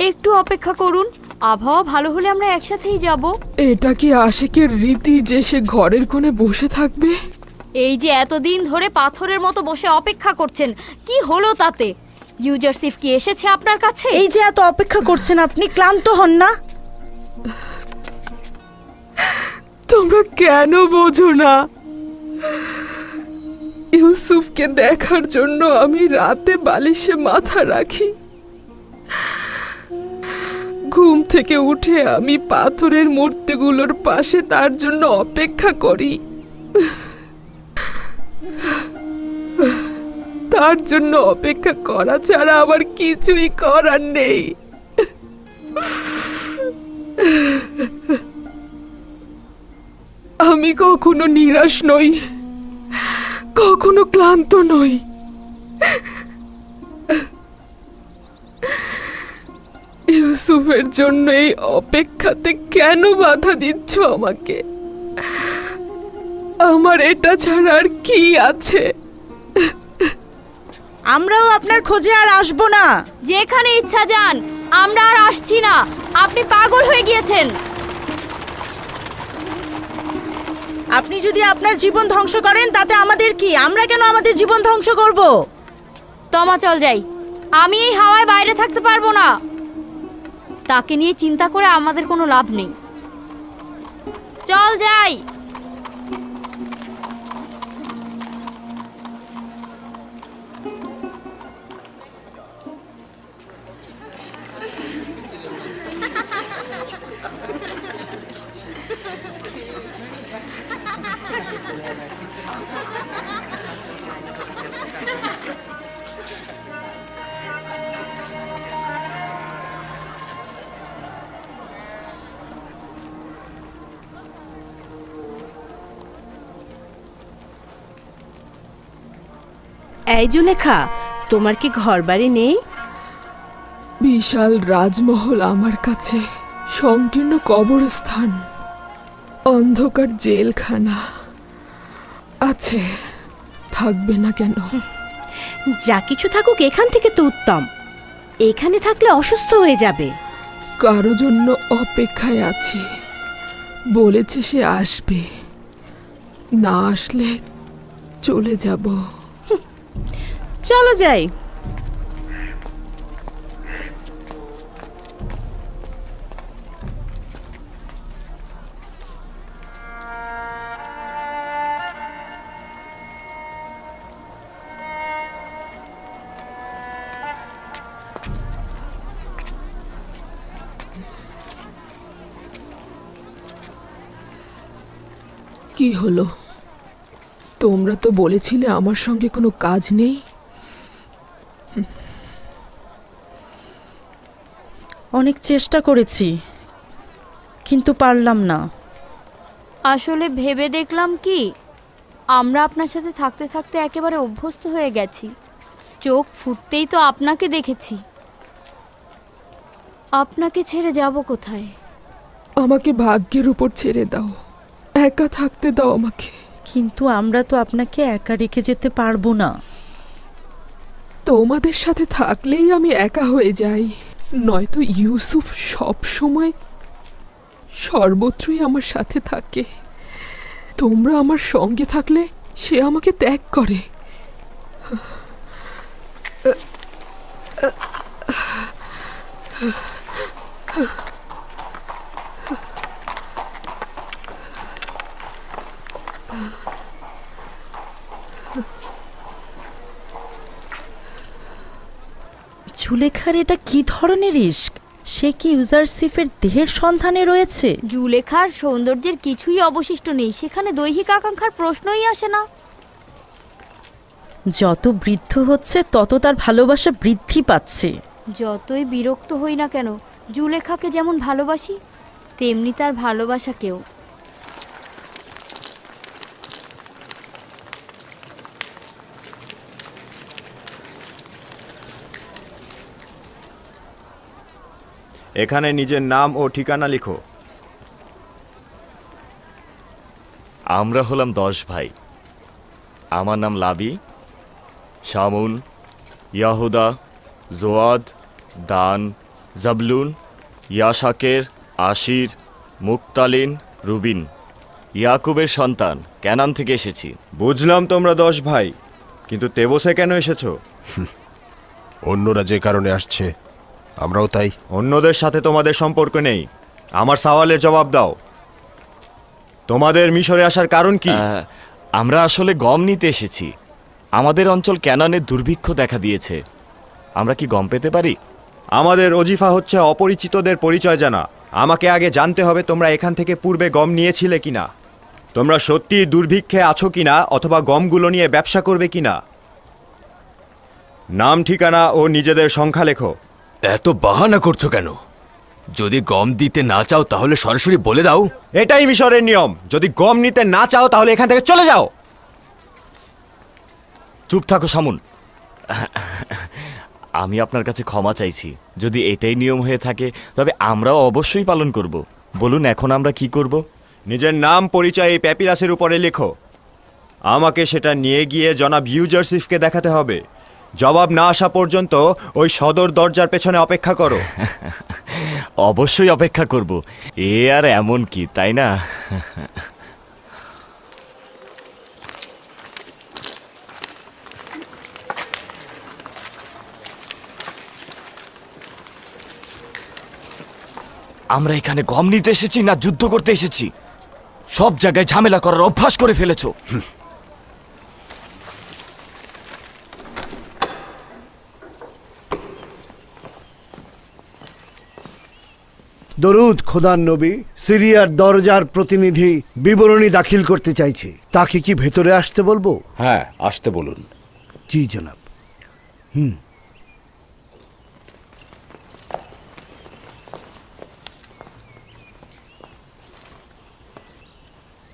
একটু অপেক্ষা করুন, আবহাওয়া ভালো হলে আমরা একসাথেই যাব। এটা কি আশিকের রীতি যে সে ঘরের কোণে বসে থাকবে? এই যে এতদিন ধরে পাথরের মতো বসে অপেক্ষা করছেন, কি হলো তাতে? ইউজারসিফ কি এসেছে আপনার কাছে? এই যে এত অপেক্ষা করছেন, আপনি ক্লান্ত হন না? তোমরা কেন বোঝো না? ইউসুফকে দেখার জন্য আমি রাতে বালিশে মাথা রাখি। ঘুম থেকে উঠে আমি পাথরের মূর্তিগুলোর পাশে তার জন্য অপেক্ষা করি। তার জন্য অপেক্ষা করা ছাড়া আমার কিছুই করার নেই। আমি কখনো নিরাশ নই, কখনো ক্লান্ত নই। ইউসুফের জন্য এই অপেক্ষাতে কেন বাধা দিচ্ছ আমাকে? আমার এটা ছাড়া আর কি আছে? আমরাও আপনার খোঁজে আর আসবো না। যেখানে ইচ্ছা যান, আমরা আর আসছি না। আপনি পাগল হয়ে গিয়েছেন। আপনি যদি আপনার জীবন ধ্বংস করেন তাতে আমাদের কি? আমরা কেন আমাদের জীবন ধ্বংস করব? তমা চল যাই, আমি এই হাওয়ায় বাইরে থাকতে পারবো না। তাকে নিয়ে চিন্তা করে আমাদের কোনো লাভ নেই। চল যাই। এই জুলেখা, তোমার কি ঘর বাড়ি নেই? বিশাল রাজমহল আমার কাছে সংকীর্ণ কবরস্থান, অন্ধকার জেলখানা আছে, থাকবে না কেন? যা কিছু থাকুক এখান থেকে তো উত্তম। এখানে থাকলে অসুস্থ হয়ে যাবে। কারো জন্য অপেক্ষায় আছি, বলেছে সে আসবে, না আসলে চলে যাব। চলো যাই। কি হলো? তোমরা তো বলেছিলে আমার সঙ্গে কোনো কাজ নেই। অনেক চেষ্টা করেছি, কিন্তু পারলাম না। আসলে ভেবে দেখলাম কি, আমরা আপনার সাথে থাকতে থাকতে একেবারে অভ্যস্ত হয়ে গেছি। চোখ ফুটতেই তো আপনাকে দেখেছি। আপনাকে ছেড়ে যাব কোথায়? আমাকে ভাগ্যের উপর ছেড়ে দাও, একা থাকতে দাও আমাকে। কিন্তু আমরা তো আপনাকে একা রেখে যেতে পারবো না। তোমাদের সাথে থাকলেই আমি একা হয়ে যাই, নয়তো ইউসুফ সব সময় সর্বত্রই আমার সাথে থাকে। তোমরা আমার সঙ্গে থাকলে সে আমাকে ত্যাগ করে। জুলেখার এটা কি ধরনের ইশক? সে কি ইউজারসিফের দেহের সন্ধানে রয়েছে? জুলেখার সৌন্দর্যের কিছুই অবশিষ্ট নেই, সেখানে দৈহিক আকাঙ্ক্ষার প্রশ্নই আসে না। যত বৃদ্ধ হচ্ছে তত তার ভালোবাসা বৃদ্ধি পাচ্ছে। যতই বিরক্ত হই না কেন, জুলেখাকে যেমন ভালোবাসি তেমনি তার ভালোবাসাকেও। এখানে নিজের নাম ও ঠিকানা লিখো। আমরা হলাম 10 ভাই। আমার নাম লাবি, শামুন, ইয়াহুদা, জোয়াদ, দান, জাবলুন, ইয়াশাকের, আশির, মুক্তালিন, রুবিন। ইয়াকুবের সন্তান, ক্যানান থেকে এসেছি। বুঝলাম তোমরা 10 ভাই, কিন্তু তেবসে কেন এসেছো? অন্যরা যে কারণে আসছে আমরাও তাই। অন্যদের সাথে তোমাদের সম্পর্ক নেই। আমার সওয়ালের জবাব দাও। তোমাদের মিশরে আসার কারণ কি? আমরা আসলে গম নিতে এসেছি। আমাদের অঞ্চল ক্যানানে দুর্ভিক্ষ দেখা দিয়েছে। আমরা কি গম পেতে পারি? আমাদের অজিফা হচ্ছে অপরিচিতদের পরিচয় জানা। আমাকে আগে জানতে হবে তোমরা এখান থেকে পূর্বে গম নিয়েছিলে কিনা, তোমরা সত্যি দুর্ভিক্ষে আছো কিনা, অথবা গমগুলো নিয়ে ব্যবসা করবে কিনা। নাম, ঠিকানা ও নিজেদের সংখ্যা লেখো। এত বাহানা করছো কেন? যদি গম দিতে না চাও তাহলে সরাসরি বলে দাও। এটাই মিশরের নিয়ম। যদি গম নিতে না চাও তাহলে এখান থেকে চলে যাও। চুপ থাকো শামুন। আমি আপনার কাছে ক্ষমা চাইছি। যদি এটাই নিয়ম হয়ে থাকে তবে আমরাও অবশ্যই পালন করব। বলুন এখন আমরা কি করব? নিজের নাম, পরিচয় এই প্যাপিরাসের উপরে লেখো। আমাকে সেটা নিয়ে গিয়ে জনাব ইউজারসিফকে দেখাতে হবে। জবাব না আসা পর্যন্ত ওই সদর দরজার পেছনে অপেক্ষা করো। অবশ্যই অপেক্ষা করব। এ আর এমন কি, তাই না? আমরা এখানে গম নিতে এসেছি না যুদ্ধ করতে এসেছি? সব জায়গায় ঝামেলা করার অভ্যাস করে ফেলেছো। দরুদ খোদার নবী। সিরিয়ার দরজার প্রতিনিধি বিবরণী দাখিল করতে চাইছে, তাকে কি ভেতরে আসতে বলবো? হ্যাঁ, আসতে বলুন। জি জনাব।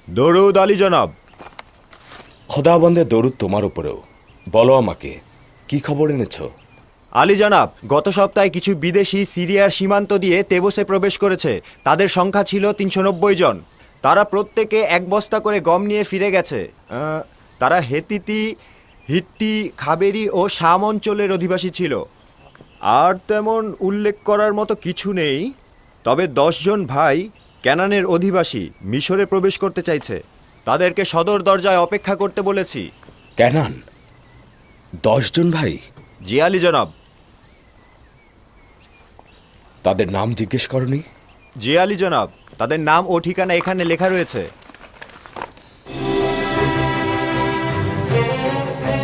দরুদ আলী জনাব। খোদাবন্দের দরুদ তোমার উপরেও। বলো আমাকে, কি খবর এনেছো? আলী জনাব, গত সপ্তাহে কিছু বিদেশি সিরিয়ার সীমান্ত দিয়ে তেবসে প্রবেশ করেছে। তাদের সংখ্যা ছিল 390 জন। তারা প্রত্যেকে এক বস্তা করে গম নিয়ে ফিরে গেছে। তারা হেতিতি, হিট্টি, খাবেরি ও শাম অঞ্চলের অধিবাসী ছিল। আর তেমন উল্লেখ করার মতো কিছু নেই, তবে 10 জন ভাই ক্যানানের অধিবাসী মিশরে প্রবেশ করতে চাইছে। তাদেরকে সদর দরজায় অপেক্ষা করতে বলেছি। ক্যানান? 10 জন ভাই? জি আলী জনাব। তাদের নাম জিজ্ঞেস করনি? জি আলী জনাব, তাদের নাম ও ঠিকানা এখানে লেখা রয়েছে।